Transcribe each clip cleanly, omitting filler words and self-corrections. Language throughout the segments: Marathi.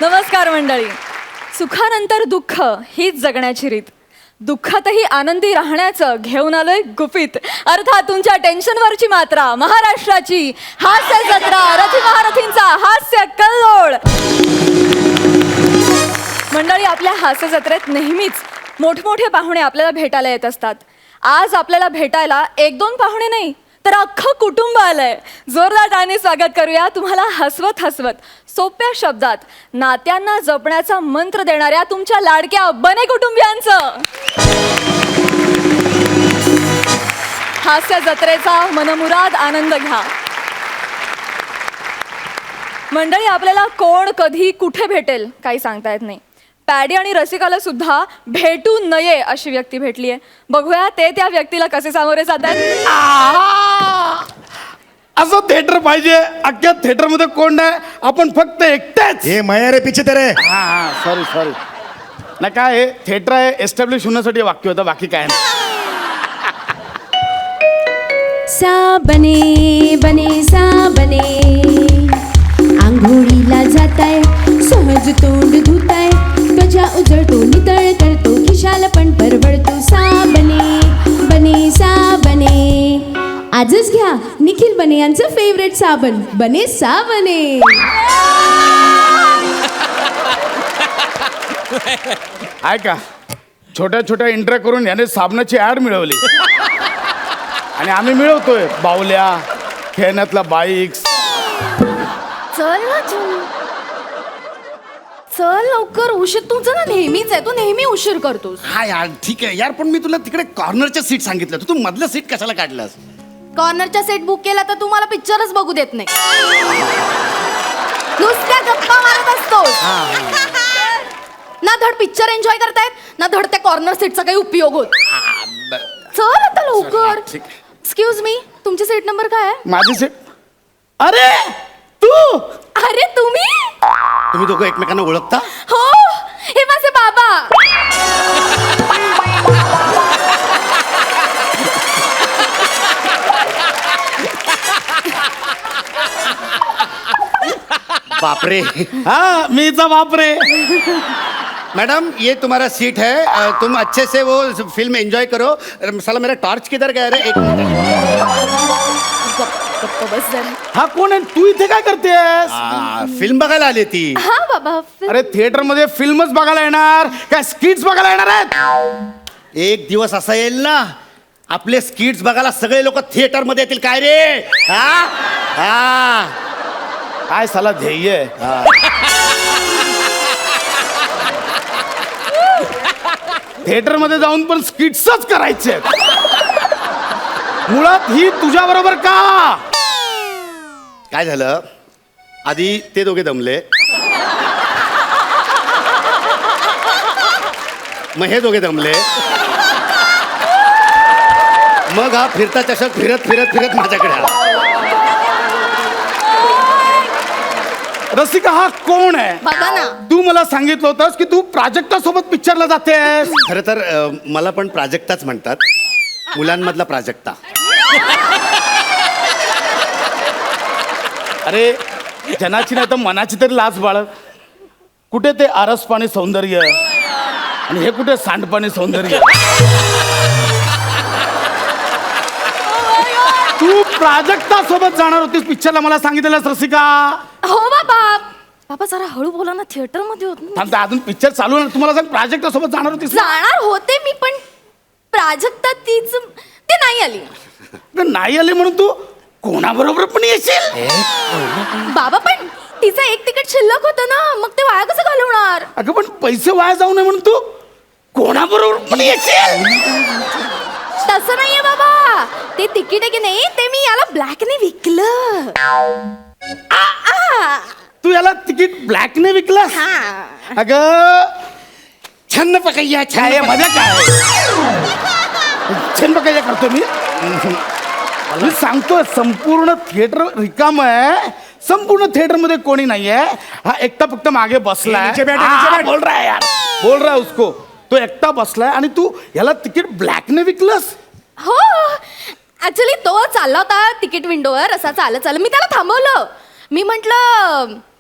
नमस्कार मंडळी. सुखानंतर दुःख हीच जगण्याची रीत. दुःखातही आनंदी राहण्याचं घेऊन आलोय गुपित. अर्थात तुमच्या टेन्शनवरची मात्रा. महाराष्ट्राची हास्य जत्रा, रथी महारथींचा हास्य कल्लोळ. मंडळी, आपल्या हास्य जत्रेत नेहमीच मोठमोठे पाहुणे आपल्याला भेटायला येत असतात. आज आपल्याला भेटायला एक दोन पाहुणे नाही तर अख्खं कुटुंब आलंय. जोरदार टाळ्यांनी स्वागत करूया तुम्हाला हसवत हसवत सोप्या शब्दात नात्यांना जपण्याचा मंत्र देणाऱ्या तुमच्या लाडक्या बने कुटुंबियांचं. हास्य जत्रेचा मनमुराद आनंद घ्या. मंडळी, आपल्याला कोण कधी कुठे भेटेल काही सांगता येत नाही. पॅडी आणि रसिकाला सुद्धा भेटू नये अशी व्यक्ती भेटली आहे. बघूया ते त्या व्यक्तीला कसे सामोरे जातात. असं थिएटर पाहिजे. अख्ख्या थिएटर मध्ये कोण नाही, आपण फक्त एकटेच. हे माया रे पिछे तेरे. हा सॉरी सॉरी. नाही काय हे थिएटर आहे एस्टॅब्लिश होण्यासाठी वाक्य होतं, बाकी काय नाही. सा बने बने सा बने, आंघोळीला जाताय सहज तोंड धुताय, त्वचा उजळतो नितळ करतो खिशाला पण परवडतो. सा बने बने सा बने. आजच घ्या निखिल बने यांचं फेवरेट साबण बने सा बने. ऐका, छोट्या छोट्या इंट्रा करून याने साबणाची ऍड मिळवली आणि आम्ही मिळवतोय बावल्या, खेळण्यातला बाईक्स. चल ना चल लवकर. उशीर तुझं ना नेहमीच आहे, तू नेहमी उशीर करतोस. हा यार ठीक आहे यार, पण मी तुला तिकडे कॉर्नरच्या सीट सांगितलं, तू मधलं सीट कशाला काढलास? कॉर्नरच्या सेट बुक केला तर तुम्हाला पिक्चरच बघू देत नाही. नुसत्या गप्पा मारत असतो ना. धड पिक्चर एन्जॉय करतायत ना धड त्या कॉर्नर सीटचा काही उपयोग होत. चल आता लवकर. ठीक आहे. एक्सक्यूज मी, तुमची सीट नंबर काय आहे? माझी सीट. अरे तू. अरे तुम्ही तुम्ही दोघं एकमेकांना ओळखता? हो, हे माझे बाबा. बापरे. हा मीचा बापरे. मैडम ये तुम्हारा सीट है, तुम अच्छे से वो फिल्म एंजॉय करो. साला मेरा टॉर्च किधर गया रे? एक गप्प बस जरा. हा कोण आहे? तू इथे काय करतेस? फिल्म बघायला आली ती. हा बाबा. अरे थिएटर मध्ये फिल्मच बघायला येणार काय स्किट्स बघायला येणार आहेत? एक दिवस असा येईल ना, आपले स्किट्स बघायला सगळे लोक थिएटर मध्ये येतील. काय रे? हा हा. काय साला ध्येय आहे? थिएटर मध्ये जाऊन पण स्किट्सच करायचे. मुळात ही तुझ्या बरोबर का? काय झालं? आधी ते दोघे दमले, मग हे दोघे दमले, मग हा फिरता चषक फिरत फिरत फिरत माझ्याकडे आला. रसिका हा कोण आहे? बघा ना. तू मला सांगितलं होतंस की तू प्राजक्तासोबत पिक्चरला जातेस. खरं तर मला पण प्राजक्ताच म्हणतात, मुलांमधला प्राजक्ता. अरे जनाची नाही तर मनाची तरी लाज बाळग. कुठे ते आरसपाणी सौंदर्य आणि हे कुठे सांडपाणी सौंदर्य. तू प्राजक्ता सोबत जाणार होतीस पिक्चरला, मला सांगितलेलंस रसिका. हो बाबा. बाबा जरा हळू बोला ना, थिएटर मध्ये होत ना. थांब, अजून पिक्चर चालू आहे. तुम्हाला सांग प्राजक्ता सोबत जाणार होतीस ना? जाणार होते मी, पण प्राजक्ता तीच ते नाही आली. नाही आली म्हणून तू कोणाबरोबर पण येशील? बाबा पण तिचं एक तिकीट शिल्लक होतं ना, मग ते वाया कसं घालवणार? अगं पण पैसे वाया जाऊ नये म्हणून तू कोणाबरोबर पण येशील? तसं नाहीये बाबा. ते तिकीट आहे की नाही ते मी याला ब्लॅकने विकलं. तू याला तिकीट ब्लॅकने विकलास? हा. अगं छन्न पकैया काय मध्ये काय छेन बघायला करतो मी. मी सांगतोय संपूर्ण थिएटर रिकाम आहे. संपूर्ण थिएटर मध्ये कोणी नाहीये. हा एकटा फक्त मागे बसलाय. नीचे बैठ, हा, नीचे बैठ. बोल रहा है यार, बोल रहा है उसको. तो एकटा बसलाय आणि तू याला तिकीट ब्लॅकने विकलस? हो, ऍक्च्युली तो चालला होता तिकीट विंडोवर असा चालत चालत. मी त्याला थांबवलं. मी म्हंटल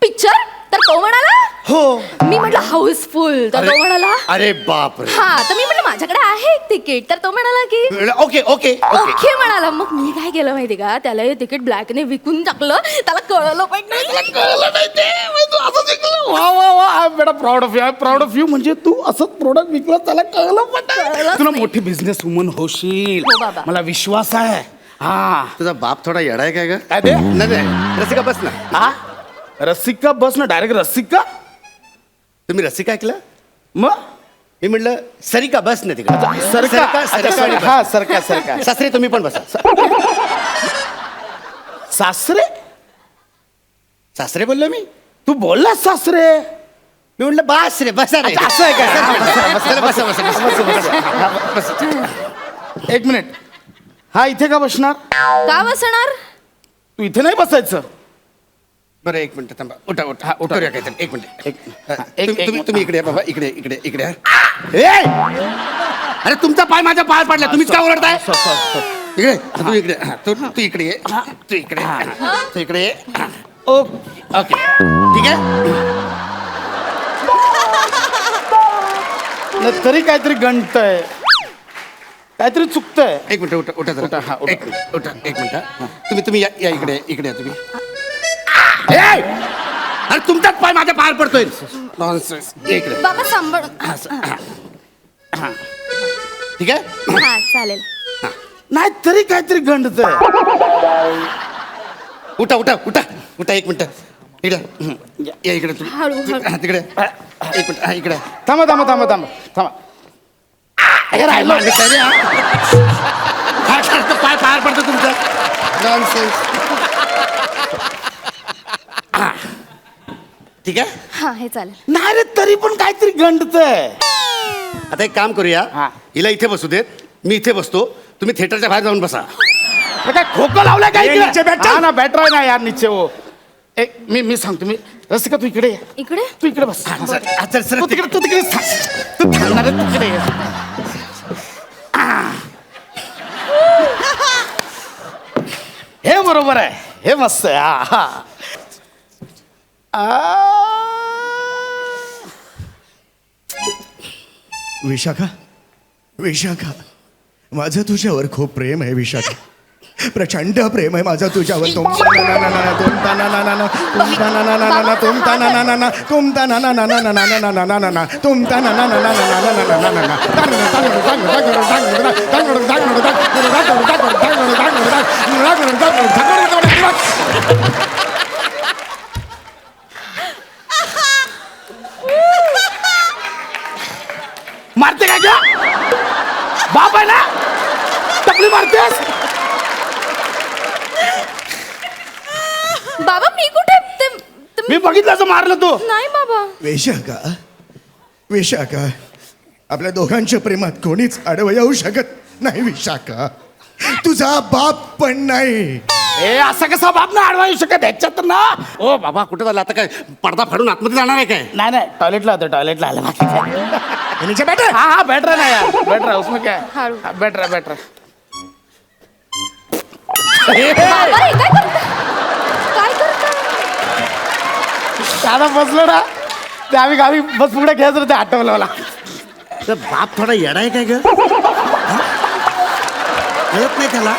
पिक्चर? तर तो म्हणाला हो. मी म्हटलं हाऊसफुल, तर तो म्हणाला अरे बाप रे. हा. तर मी म्हटलं माझ्याकडे आहे एक तिकीट, तर तो म्हणाला की ओके ओके ओके. ओके म्हणाला. मग मी काय केलं माहिती का, त्याला हे तिकीट ब्लॅकने विकून टाकलं. त्याला कळलं पण नाही. वा वा वा, बेटा proud of you, proud of you. म्हणजे तू असंच प्रोडक्ट विकलं, त्याला कळलं पण नाही. कळलंच तुला नाही. मोठी बिझनेस वुमन होशील, हो बाबा. मला विश्वास आहे. हा तुझा बाप थोडा येडा आहे काय ग? काय ते? नाही रसिका बस ना. हा रसिका बस ना, डायरेक्ट रसिका. तुम्ही रसिका ऐकलं? मग मी म्हटलं सरिका बस ना तिकडे. सरका सरिका आणि बस. हा सरका सरका. सासरे तुम्ही पण बसा. सासरे? सासरे बोललो मी. तू बोलला सासरे? मी म्हटलं बस रे बसा रे. असं आहे काय? चला, बसा बसा बसा. एक मिनिट. हा इथे का बसणार? का बसणार? तू इथे नाही बसायचं. बरं एक मिनिट थांबा. उठा उठा. हा, उठा. करूया काहीतरी. एक मिनिट. एक- तुम्ही इकडे या बाबा. इकडे इकडे इकडे या. अरे तुमचा पाय माझ्या पाय पडला. तुम्हीच का ओरडताय? इकडे तू इकडे. हा, तू इकडे ये. तू इकडे तू इकडे ये. ओके ओके ठीक आहे. नाही, तरी काहीतरी गणतय, काहीतरी चुकतंय. एक मिनिट. उठा उठा उठा, जरा. हा, उठा. एक मिनिट. उठा एक मिनिट. हा. तुम्ही या इकडे इकडे या तुम्ही. अरे तुमचाच पाय माझ्या पाय पडतोय. नॉनसेन्स. इकडे. बाबा सांभाळ. ठीक आहे. हा चालेल. नाही तरी काहीतरी गंडतय. उठा उठा उठा उठा. एक मिनिट. इकडे या इकडे तुम्ही. हळू, हळू. हा, तिकडे एक मिनिट. हा इकडे. थांबा थांबा थांबा थांबा थांबा. हे राहिलं. पाय पाय पडतो तुमचा. नॉनसेन्स. ठीक आहे. हा हे चालेल. नाही रे, तरी पण काहीतरी गंडतय. आता एक काम करूया. हा. हिला इथे बसू देत. मी इथे बसतो. तुम्ही थिएटरच्या बाहेर जाऊन बसा. हे काय खोकं लावलंय काय ये इथे? नीचे बैठ. हा ना, बॅटर आहे ना यार नीचे. हो एक मी सांगतो. मी रसिका तू इकडे ये. इकडे तू इकडे बस. चल सर तू तिकडे तू थांबणार आहे, तिकडे ये. हे बरोबर आहे. हे मस्त आहे. हा हा. विशाखा विशाखा माझं तुझ्यावर खूप प्रेम आहे विशाखा. प्रचंड प्रेम आहे माझं तुझ्यावर. मारते काय का? बाप आहे ना, टपली मारतेस. बाबा मी कुठे मी बघितलं असं मारलं तू. नाही बाबा. विशाखा विशाखा आपल्या दोघांच्या प्रेमात कोणीच आडवं येऊ शकत नाही विशाखा. तुझा बाप पण नाही. ए असा कसा बाप ना आडवा येऊ शकत ह्याच्यात तर ना. ओ बाबा कुठं झालं आता? काय पडदा फाडून आतमध्ये जाणार आहे काय? नाही नाही, टॉयलेटला होतं, टॉयलेटला आलं. बाकी काय. नीचे बैठ. हा हा बैठ रहा ना यार, बैठ रहा. उसमें क्या है? हारू. हाँ, बैठ रहा बैठ रहा. बाबा हे काय करता? काय करता? दादा बसलो ना, ते आम्ही गावी बस पुढे घ्यायचं होतं, ते आठवलं मला. तर बाप थोडा येडा आहे काय ग? कळत नाही त्याला.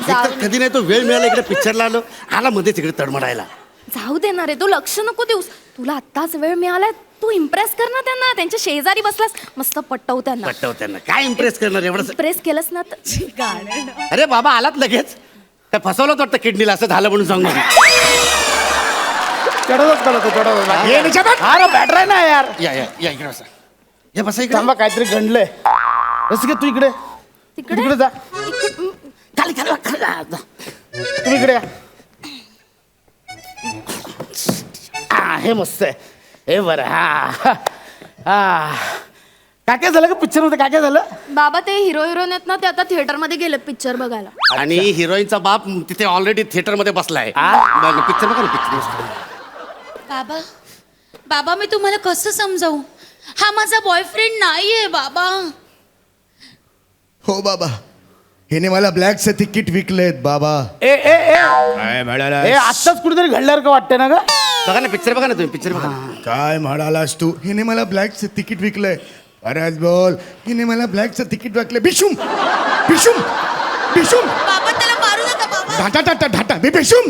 जाऊ एकतर कधी नाही तो वेळ मिळाला इकडे पिक्चरला आला मध्ये तिकडे तडमडायला. जाऊ देणार आहे. तू लक्ष नको देऊस. तुला आत्ताच वेळ मिळालाय. तू इम्प्रेस कर ना त्यांना. त्यांच्या शेजारी बसलास, मस्त पटव त्यांना. पट्टव त्यांना काय इम्प्रेस करणार एवढं? इम्प्रेस केलंस ना तर गाणं. अरे बाबा आलात लगेच. काय फसवलं वाटतं किडनीला, असं झालं म्हणून सांगू. चढवत करतो चढवत. ये नीचे बैठ. हा ना बैठ रहा ना यार. या या या इकडे बसा. या बसा इकडे. थांबा, काहीतरी गंडलंय. रसिका तू इकडे तिकडे जा. खाली खाली खाली जा. तुम्ही इकडे या. हा हे मस्त आहे. हे बरं. हा हा काय काय झालं का पिक्चर मध्ये? काय काय झालं? बाबा ते हिरो हिरोईन आहेत ना, ते आता थिएटर मध्ये गेले पिक्चर बघायला. आणि हिरोईनचा बाप तिथे ऑलरेडी थिएटर मध्ये बसलाय. पिक्चर बघा ना, पिक्चर. बाबा बाबा मी तुम्हाला कसं समजावू? हा माझा बॉयफ्रेंड नाहीये बाबा. हो बाबा हिने मला ब्लॅकचं तिकीट विकलेत बाबा. ए ए ए काय म्हणाला हे आत्ताच कुठेतरी घडल्यावर का वाटतं ना ग? बघा ना पिक्चर बघा ना तुम्ही पिक्चर बघा. काय म्हणालास तू? हिने मला ब्लॅकचं तिकीट विकलंय. बऱ्याच बोल. हिने मला ब्लॅकचं तिकीट विकलंय. बिशुम बिशुम बिशुम बाबा त्याला मारू नका बाबा. ढाटा ढाटा ढाटा बे बिशुम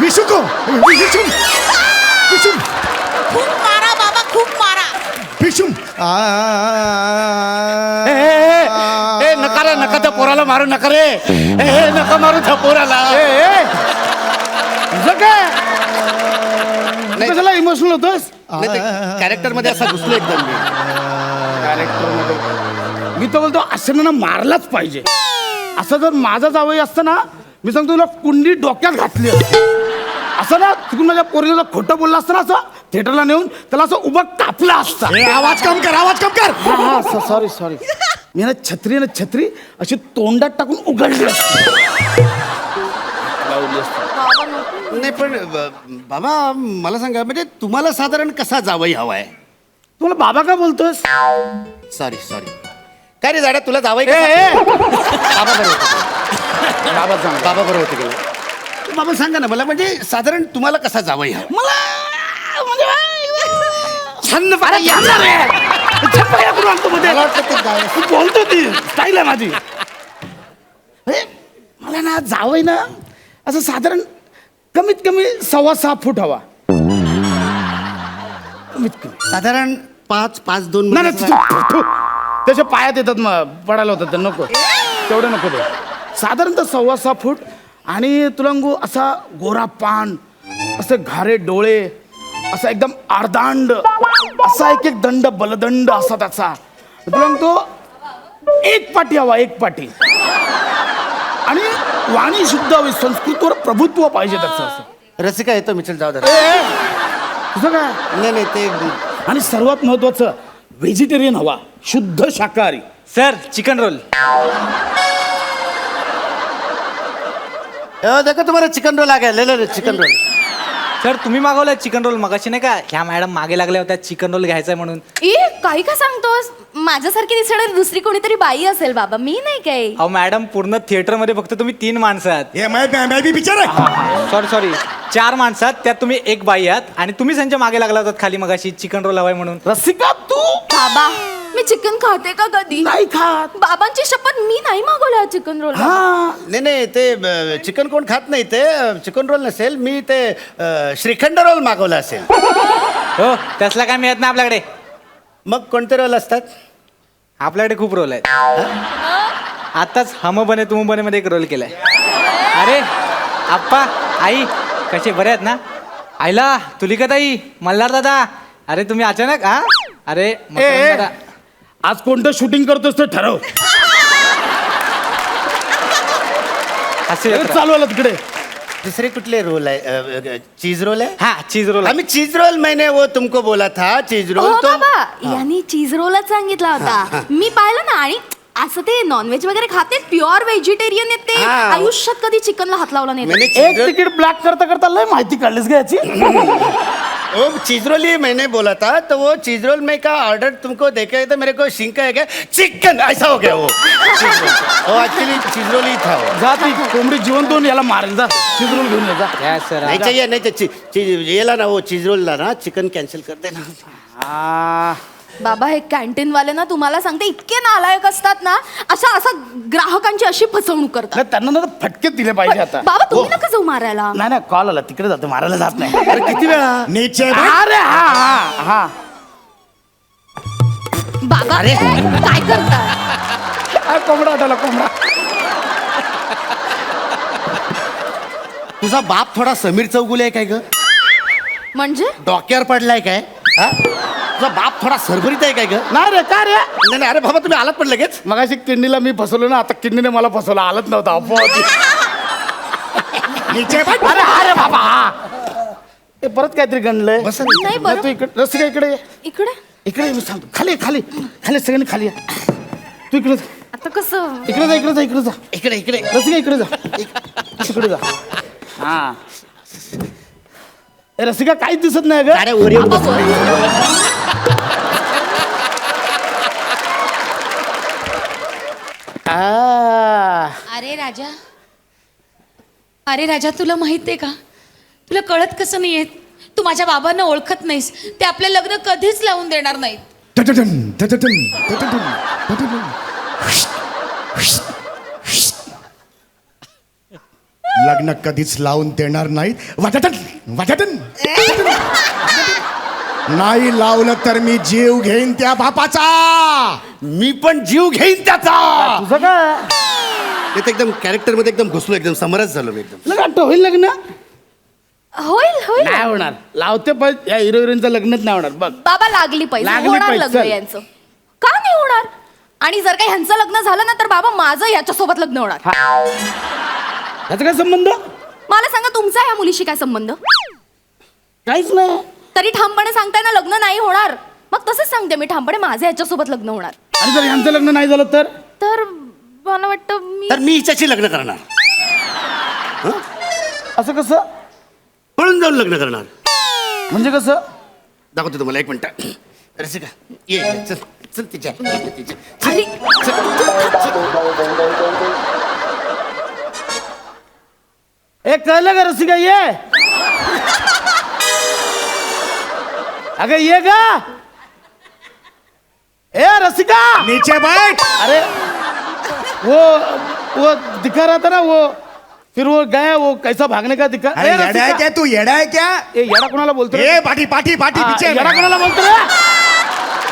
विशुको बिशुम बिशुम खूप मारा बाबा, खूप मारा. बिशुम ए नका रे नका त्या पोराला मारू नका रे. ए नका मारू त्या पोराला. तुझं काय तू कशाला इमोशनल होतोस? कॅरेक्टर मध्ये असा घुसलो एकदम मी. मी तर बोलतो असं ना मारलाच पाहिजे. असं जर माझा जावई असतं ना, मी सांगतो तुला कुंडी डोक्यात घातली असती. असं ना तिकडून माझ्या पोरीला खोटं बोललं असतं ना, असं थिएटरला नेऊन त्याला असं उभं कापला असता. आवाज कम कर, आवाज कम कर. हा सॉरी सॉरी. मी ना छत्री अशी तोंडात टाकून उघडली असती. लावली असती. नाही पण बाबा मला सांगा म्हणजे तुम्हाला साधारण कसा जावई हवाय? तुला बाबा का बोलतोस? Sorry sorry. काय रे जाड्या तुला जावई ए, कसा? ए. बाबा बरोबर होतं. बाबा सांग. बाबा बरोबर होते गेलं. बाबा सांगा ना मला म्हणजे साधारण तुम्हाला कसा जावई हवा? मला म्हणजे छंद पारा येणार रे. छंद पारा करून आणतो मध्ये. तू बोलतो ती स्टाईल आहे माझी. अरे, मला ना जावई ना असं साधारण कमीत कमी 6.25 फूट हवा. कमीत कमी. साधारण 5'2" नाही नाही, तू त्याच्या पायात येतात मग पडायला होतात तर नको तेवढं नको ते. साधारणतः 6.25 फूट आणि तुलंगू असा गोरा पान, असे घारे डोळे, असा एकदम अर्धांड, असा एक दंड बलदंड असा त्याचा. तुलंग तो एक पाटी हवा, एक पाटी. आणि वाणी शुद्ध हवी, संस्कृतीवर प्रभुत्व पाहिजे त्याचं असं. रसिका येतो मिचल जाऊ दे. तुझं काय? नाही नाही ते आणि सर्वात महत्वाचं व्हेजिटेरियन हवा, शुद्ध शाकाहारी. Sir chicken roll. देखो तुम्हाला चिकन रोल आ गया. ले ले चिकन रोल. सर तुम्ही मागवलं चिकन रोल मगाशी नाही का? ह्या मॅडम मागे लागल्या होत्या चिकन रोल घ्यायचंय म्हणून. ई काही का सांगतोस? माझ्यासारखी दिसणारी दुसरी कोणीतरी बाई असेल बाबा, मी नाही काय. अहो मॅडम पूर्ण थिएटर मध्ये फक्त तुम्ही 3 माणसं आहात. ये मैं भी पिक्चर आहे. सॉरी 4 माणसं आहात, त्यात तुम्ही एक बाई आहात आणि तुम्ही त्यांच्या मागे लागला होतात खाली मगाशी चिकन रोल हवाय म्हणून. रसिका तू बाबा मी चिकन खाते का कधी? नाही खात. बाबांची शपथ मी नाही मागवला चिकन रोल. हा नाही नाही ते चिकन कोण खात नाही. ते चिकन रोल नसेल, मी ते श्रीखंड रोल मागवला असेल. हो त्यासला काय मिळत नाही आपल्याकडे. मग कोणते रोल असतात? आपल्याकडे खूप रोल आहेत. आताच हम बने तुम बने मध्ये एक रोल केलाय. अरे आप्पा आई कसे बरे आहेत ना? आईला तुलिका ताई, मल्हार दादा, अरे तुम्ही अचानक हा? अरे मकरंद दादा. आज कोणतं शूटिंग करतोस ते ठरव. हास्य जत्रा. चालू आलं तिकडे. दुसरे कुठले रोल आहे? चीज रोल आहे. हा चीज रोल. आम्ही चीज रोल मैंने वो तुमको बोला था चीज रोल. हो तो बाबा यांनी चीज रोलच सांगितला होता. मी पाहिलं ना. आणि असं ते नॉनव्हेज वगैरे खाते, प्युअर व्हेजिटेरियन आहेत ते. हा. आयुष्यात कधी चिकनला हात लावला नाही. मैंने एक चीज रोल तिकीट ब्लॅक करता करता लय माहिती काढलीस का याची? वो चीज रोल ही मैंने बोला था. तो वो चीज रोल में का ऑर्डर तुमको देखे तो मेरे को शिंका है क्या चिकन ऐसा हो गया वो. वो एक्चुअली चीज रोल ही था वो. जा ती कोंबडी जिवंत होऊन याला मारेल. जा शिजवून घेऊन ये जा. Yes, sir. नहीं चाहिए नहीं चाहिए चीज ये ला ना वो चीज रोल ला ना. चिकन कैंसिल कर देना. आ, बाबा हे कॅन्टीन वाले ना तुम्हाला सांगते इतके नालायक असतात ना. असा ग्राहकांची अशी फसवणूक करतात. नाही, त्यांना ना फटके दिले पाहिजे आता. बाबा तुम्ही नका जाऊ मारायला. नाही नाही कॉल आला तिकडे जातो, मारायला जात नाही. अरे किती वेळा? नीचे अरे हा हा हा. बाबा काय करताय? कोंबडा आठवला कोंबडा. तुझा बाप थोडा समीर चौगुले आहे काय ग? म्हणजे डोक्यावर पडलाय काय? हा? तुझा बाप थोडा सरभरीत आहे काय ग? नाही रे का रे? नाही नाही, अरे बाबा तुम्ही आलात पण लगेच. मगाशी किडनीला मी फसवलो ना, आता किडनीने मला फसवलं. आलत नव्हता अपोहोती. अरे अरे बाबा हा. ते परत काहीतरी गणलंय. बस नाही बरं. तू इकडे रसिका इकडे ये. इकडे इकडे ये, मी सांगतो. खाली खाली खाली सगळ्यांनी खाली या. तू इकडे जा. आता कसं? इकडे जा इकडे जा इकडे जा. इकडे इकडे. रसिका इकडे जा. इकडे जा. हा ए, रसिका काहीच दिसत नाही ग. अरे वर येऊन बस. अरे राजा तुला माहित आहे का, तुला कळत कसं नाहीये, तू माझ्या बाबांना ओळखत नाहीस, ते आपलं लग्न कधीच लावून देणार नाहीत. टटटन, टटटन, टटटन, टटटन. लग्न कधीच लावून देणार नाहीत. वाटटन वाटटन. नाही लावलं तर मी जीव घेईन त्या बापाचा. मी पण जीव घेईन त्याचा. तुझं काय ते तर एकदम कॅरेक्टर मध्ये एकदम घुसलो, एकदम समरस झालो मी एकदम. लगा होईल लग्न होईल होईल नाही होणार. लावते पण या हिरो हिरोईनचं लग्नच नाही होणार बघ. बाबा लागली पाहिजे, लागली होणार पाहिजे, लग्न चल. यांचं. का नाही होणार? आणि जर काही ह्यांचं लग्न झालं ना तर बाबा माझं याच्यासोबत लग्न होणार. त्याचा काय संबंध? मला सांगा तुमचा ह्या मुलीशी काय संबंध? काहीच नाही. तरी ठामपणे सांगताय ना लग्न नाही होणार. मग तसंच सांगते मी ठामपणे माझं याच्यासोबत लग्न होणार. आणि जर यांचं लग्न नाही झालं तर तर मला वाटतं मी तर मी हिच्याशी लग्न करणार, असं कसं? पळून जाऊन लग्न करणार. म्हणजे कसं? दाखवतो तुम्हाला, एक मिनिट. रसिका ये ये, चल चल तिच्या तिच्या. अरे ए कळलं का रसिका ये. अगं ये गा. ए रसिका. नीचे बैठ. अरे वो दिखा रहा था ना वो, फिर वो गया, वो कैसा भागने का दिखा. अरे ए, येडा आहे रसिका. क्या तू? येडा आहे क्या? ए येडा कोणाला बोलतो रे? ए पाठी पाठी पाठी पीछे. येडा कोणाला बोलतो रे?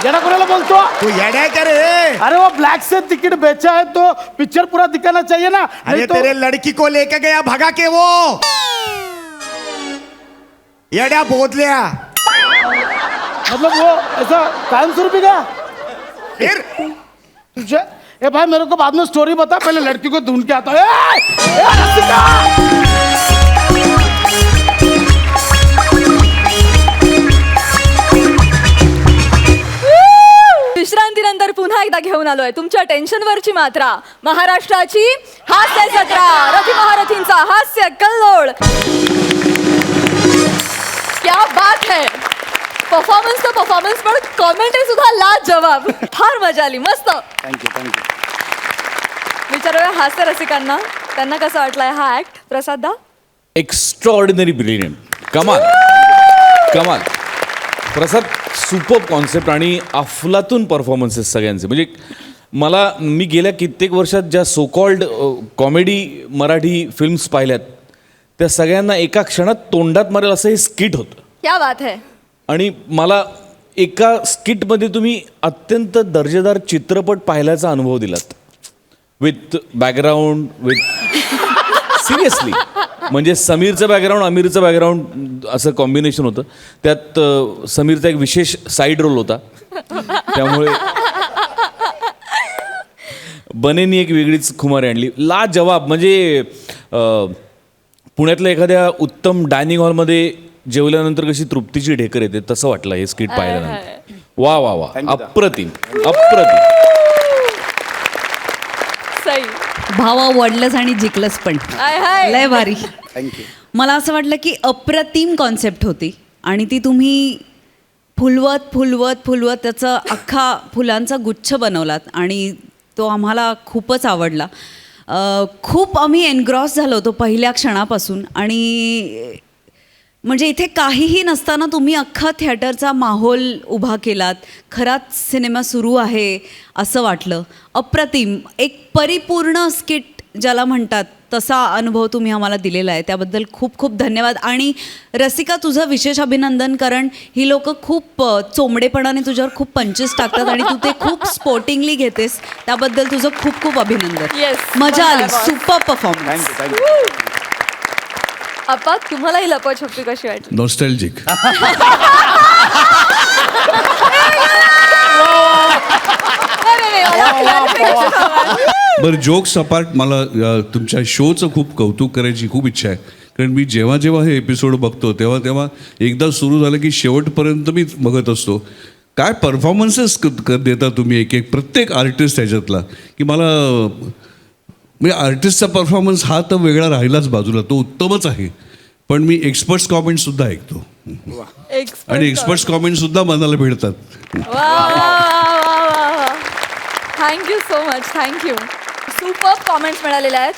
येडा कोणाला बोलतो? तू येडा है क्या रे? अरे वो ब्लैक से टिकट बेचा है तो पिक्चर पूरा दिखाना चाहिए ना. अरे नहीं तो तेरे लड़की को लेके गया भगा के वो. येड्या बोधल्या. मतलब वो ऐसा कायमस्वरूपी का फिर तुझे. ए भाई मेरे को बाद में स्टोरी बता, पहले लड़की को ढूंढ के आता हूं. ए, रसिका! विश्रांतीनंतर पुन्हा एकदा घेऊन आलोय तुमच्या टेन्शनवरची मात्रा. महाराष्ट्राची हास्य जत्रा, रथी महारथींचा हास्य कल्लोळ. क्या बात है. परफॉर्मन्स तर परफॉर्मन्स, पण कॉमेंट्री सुद्धा लाजवाब. फार मजा आली, मस्त. थँक्यू. विचारूया हास्य रसिकांना, त्यांना कसा वाटलाय हा ऍक्ट. प्रसाद दा. Extraordinary brilliant. कमाल कमाल. प्रसाद सुपर कॉन्सेप्ट आणि अफलातून परफॉर्मन्सेस सगळ्यांचे. म्हणजे मी गेल्या कित्येक वर्षात ज्या so called comedy Marathi films पाहिल्यात त्या सगळ्यांना एका क्षणात तोंडात मारेल असं हे स्किट होतं. क्या बात है. आणि मला एका स्किटमध्ये तुम्ही अत्यंत दर्जेदार चित्रपट पाहिल्याचा अनुभव दिलात. With background, with seriously. म्हणजे समीरचं बॅकग्राऊंड, आमिरचं बॅकग्राऊंड असं कॉम्बिनेशन होतं. त्यात समीरचा एक विशेष साईड रोल होता. त्यामुळे बनेनी एक वेगळीच खुमारी आणली. लाजवाब. म्हणजे पुण्यातल्या एखाद्या उत्तम डायनिंग हॉलमध्ये जेवल्यानंतर कशी तृप्तीची ढेकर येते तसं वाटलं हे स्किट पाहिल्यानंतर. वा वा वा. अप्रतिम अप्रतिम. सई. भावा वडलंच आणि जिंकलंच पण. हाय हाय. लय भारी. थँक्यू. मला असं वाटलं की अप्रतिम कॉन्सेप्ट होती आणि ती तुम्ही फुलवत फुलवत फुलवत त्याचा अख्खा फुलांचा गुच्छ बनवलात आणि तो आम्हाला खूपच आवडला. खूप आम्ही एनग्रॉस झालो होतो पहिल्या क्षणापासून. आणि म्हणजे इथे काहीही नसताना तुम्ही अख्खा थिएटरचा माहोल उभा केलात. खराच सिनेमा सुरू आहे असं वाटलं. अप्रतिम. एक परिपूर्ण स्किट ज्याला म्हणतात तसा अनुभव तुम्ही आम्हाला दिलेला आहे, त्याबद्दल खूप खूप धन्यवाद. आणि रसिका तुझं विशेष अभिनंदन, कारण ही लोक खूप चोंबडेपणाने तुझ्यावर खूप पंचेस टाकतात आणि तू ते खूप स्पोर्टिंगली घेतेस, त्याबद्दल तुझं खूप खूप अभिनंदन. Yes, मजा आली. धन्यवाद. Super performance. थँक्यू. आपा तुम्हालाही लपछपी कशी वाटली? नॉस्टॅल्जिक. बरं, जोक्स अपार्ट, मला तुमच्या शोचं खूप कौतुक करायची खूप इच्छा आहे. कारण मी जेव्हा जेव्हा हे एपिसोड बघतो तेव्हा तेव्हा एकदा सुरू झालं की शेवटपर्यंत मी बघत असतो. काय परफॉर्मन्सेस देता तुम्ही एक एक प्रत्येक आर्टिस्ट ह्याच्यातला, की मला म्हणजे आर्टिस्टचा परफॉर्मन्स हा तर वेगळा राहिलाच बाजूला, तो उत्तमच आहे. पण मी एक्सपर्ट्स कॉमेंटसुद्धा ऐकतो आणि एक्सपर्ट्स कॉमेंटसुद्धा मनाला भिडतात. Thank you so much. Thank you. Super comments मिळालेले आहेत.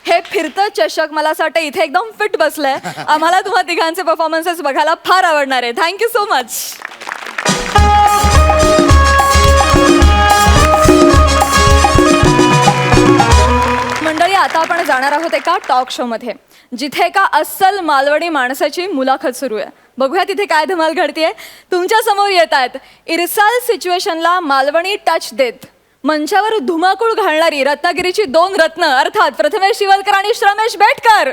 हे फिरतं चषक मला असं वाटतं इथे एकदम फिट बसलंय. आम्हाला तुम्हा तिघांचे परफॉर्मन्सेस बघायला फार आवडणार आहे. Thank you so much. मंडळी, आता आपण जाणार आहोत एका टॉक शो मध्ये, जिथे एका अस्सल मालवणी माणसाची मुलाखत सुरू आहे. बघूया तिथे काय धमाल घडतीये. तुमच्या समोर येत आहेत इरसाल सिच्युएशनला मालवणी टच देत मंचावर धुमाकूळ घालणारी रत्नागिरीची 2 रत्न, अर्थात प्रथमेश शिवलकर आणि श्रमेश बेटकर.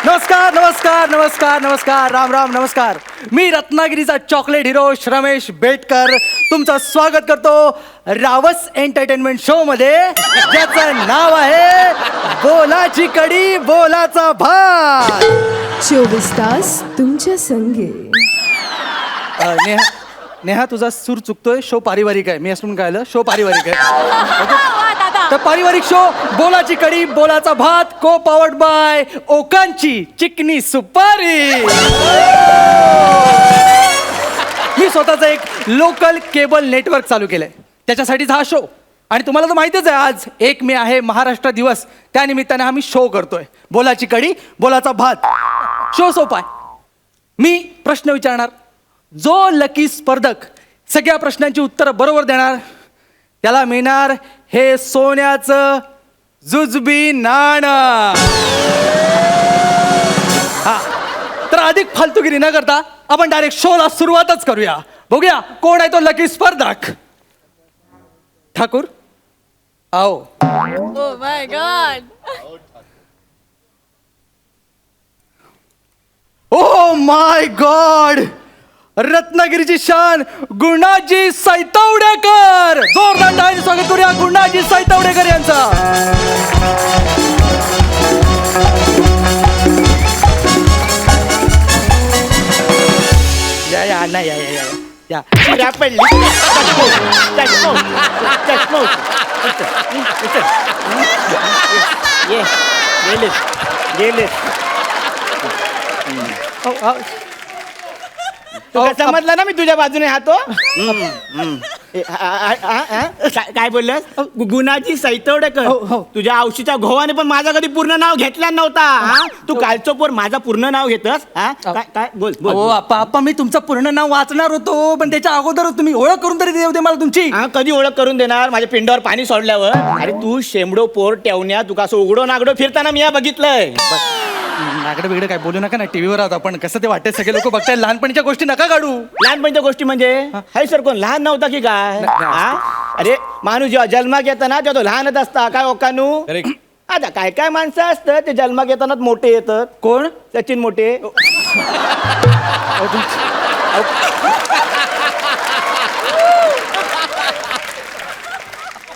नमस्कार नमस्कार नमस्कार नमस्कार, राम राम नमस्कार. मी रत्नागिरीचा चॉकलेट हिरो श्रमेश बेटकर तुमचं स्वागत करतो रावस एंटरटेनमेंट शो मध्ये, ज्याचं नाव आहे बोलाची कडी बोलाचा भात. 24 तास तुमच्या संगे. नेहा नेहा तुझा सूर चुकतोय. शो पारिवारिक आहे. मी असून काय आलं, शो पारिवारिक आहे. तर पारिवारिक शो बोलाची कडी बोलाचा भात, को पॉवर्ड बाय ओकांची चिकनी सुपारी. मी स्वतःचं एक लोकल केबल नेटवर्क चालू केलंय, त्याच्यासाठीच हा शो. आणि तुम्हाला तर माहितीच आहे, आज 1 मे आहे, महाराष्ट्र दिवस. त्यानिमित्ताने आम्ही शो करतोय बोलाची कडी बोलाचा भात. शो सोपा आहे. मी प्रश्न विचारणार, जो लकी स्पर्धक सगळ्या प्रश्नांची उत्तरं बरोबर देणार त्याला मिळणार हे सोन्याचं जुजबी नाणं. हा, तर अधिक फालतूगिरी न करता आपण डायरेक्ट शोला सुरुवातच करूया. बघूया कोण आहे तो लकी स्पर्धक. ठाकूर आओ. Oh my god. Oh my god, रत्नागिरीची शान गुणाजी सैतवडेकर. जोरदार टाळ्यांनी स्वागत करूया गुणाजी सैतवडेकर यांचा. या या ना या या या या. शिरा पडली. गेले समजलं ना मी तुझ्या बाजूने हातो. काय बोललास? गुणाजी सैतवडेकर. तुझ्या औशीच्या घोवाने पण माझं कधी पूर्ण नाव घेतला नव्हता. तू कालचो पोर माझं पूर्ण नाव घेतस. काय बोल हो आप्पा, मी तुमचं पूर्ण नाव वाचणार होतो, पण त्याच्या अगोदर तुम्ही ओळख करून तरी देऊ दे मला तुमची. कधी ओळख करून देणार? माझ्या पिंडावर पाणी सोडल्यावर. अरे तू शेंबडो पोर ठेवण्या तुका असं उघडो नागडो फिरताना मी बघितलंय. नागडं बिगडं काय बोलू नका ना, टीव्हीवर आहोत आपण. कसं ते वाटते सगळे लोक बघताय. लहानपणीच्या गोष्टी नका काढू. लहानपणीच्या गोष्टी म्हणजे हाय सर कोण लहान नव्हता की काय? अरे माणूस जेव्हा जन्माक येताना तेव्हा तो लहानच असता काय ओकानू. आता काय काय माणसं असतात ते जन्माक येतानाच मोठे येतात. कोण? सचिन मोठे.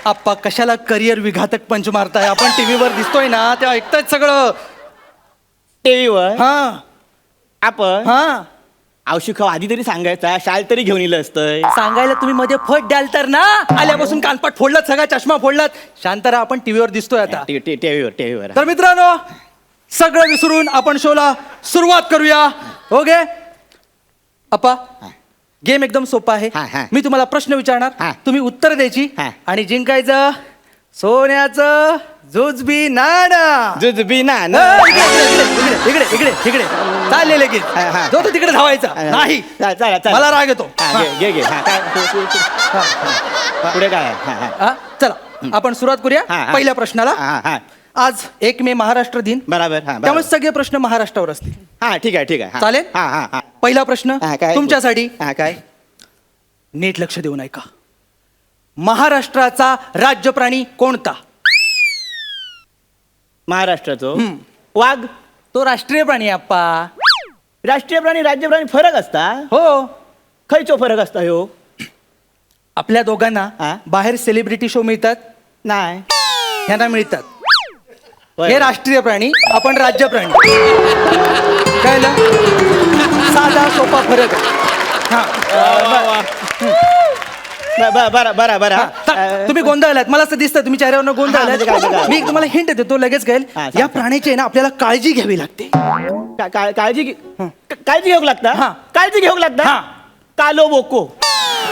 आप्पा कशाला करिअर विघातक पंच मारताय? आपण टीव्हीवर दिसतोय ना तेव्हा ऐकताय सगळं. टीव्हीवर हा आपण हा औषध खाऊ आधी तरी सांगायचा, शाल तरी घेऊन येलं असतंय. सांगायला तुम्ही मध्ये फट द्याल तर ना. आल्यापासून कानपाट फोडलात, सगळा चष्मा फोडलात. शांत राहा, आपण टीव्हीवर दिसतोय आता. टीव्हीवर तर मित्रांनो, सगळं विसरून आपण शोला सुरुवात करूया. ओके अप्पा, गेम एकदम सोपा आहे. मी तुम्हाला प्रश्न विचारणार, तुम्ही उत्तर द्यायची आणि जिंकायचं सोन्याचं जुजबी नाणं. जुजबी ना इकडे इकडे इकडे इकडे चालले लगेच. जो तो तिकडे धावायचा नाही. मला राग येतो. घे पुढे काय? चला आपण सुरुवात करूया पहिल्या प्रश्नाला. आज 1 मे महाराष्ट्र दिन. बरोबर. त्यामुळे सगळे प्रश्न महाराष्ट्रावर असतील. हा ठीक आहे. चालेल. पहिला प्रश्न तुमच्यासाठी. काय? नीट लक्ष देऊन ऐका. महाराष्ट्राचा राज्य प्राणी कोणता? महाराष्ट्राचं वाघ. तो राष्ट्रीय प्राणी आप्पा. राष्ट्रीय प्राणी राज्य प्राणी फरक असता. हो. खयचो फरक असता ह्यो? आपल्या दोघांना बाहेर सेलिब्रिटी शो मिळतात नाही, ह्यांना मिळतात. हे राष्ट्रीय प्राणी, आपण राज्य प्राणी. कळलं? साधा सोपा फरक आहे. बरं बरं तुम्ही गोंधळलात मला असं दिसतं तुम्ही चेहऱ्यावर म्हणजे काय, म्हणजे गोंधळलात काय? मी तुम्हाला हिंट देतो लगेच कळेल हा, सांग, या सांग. प्राण्याची आहे ना आपल्याला काळजी घ्यावी लागते काळजी घेऊ लागता हा. काळजी घेऊ लागता हा. कालो बोको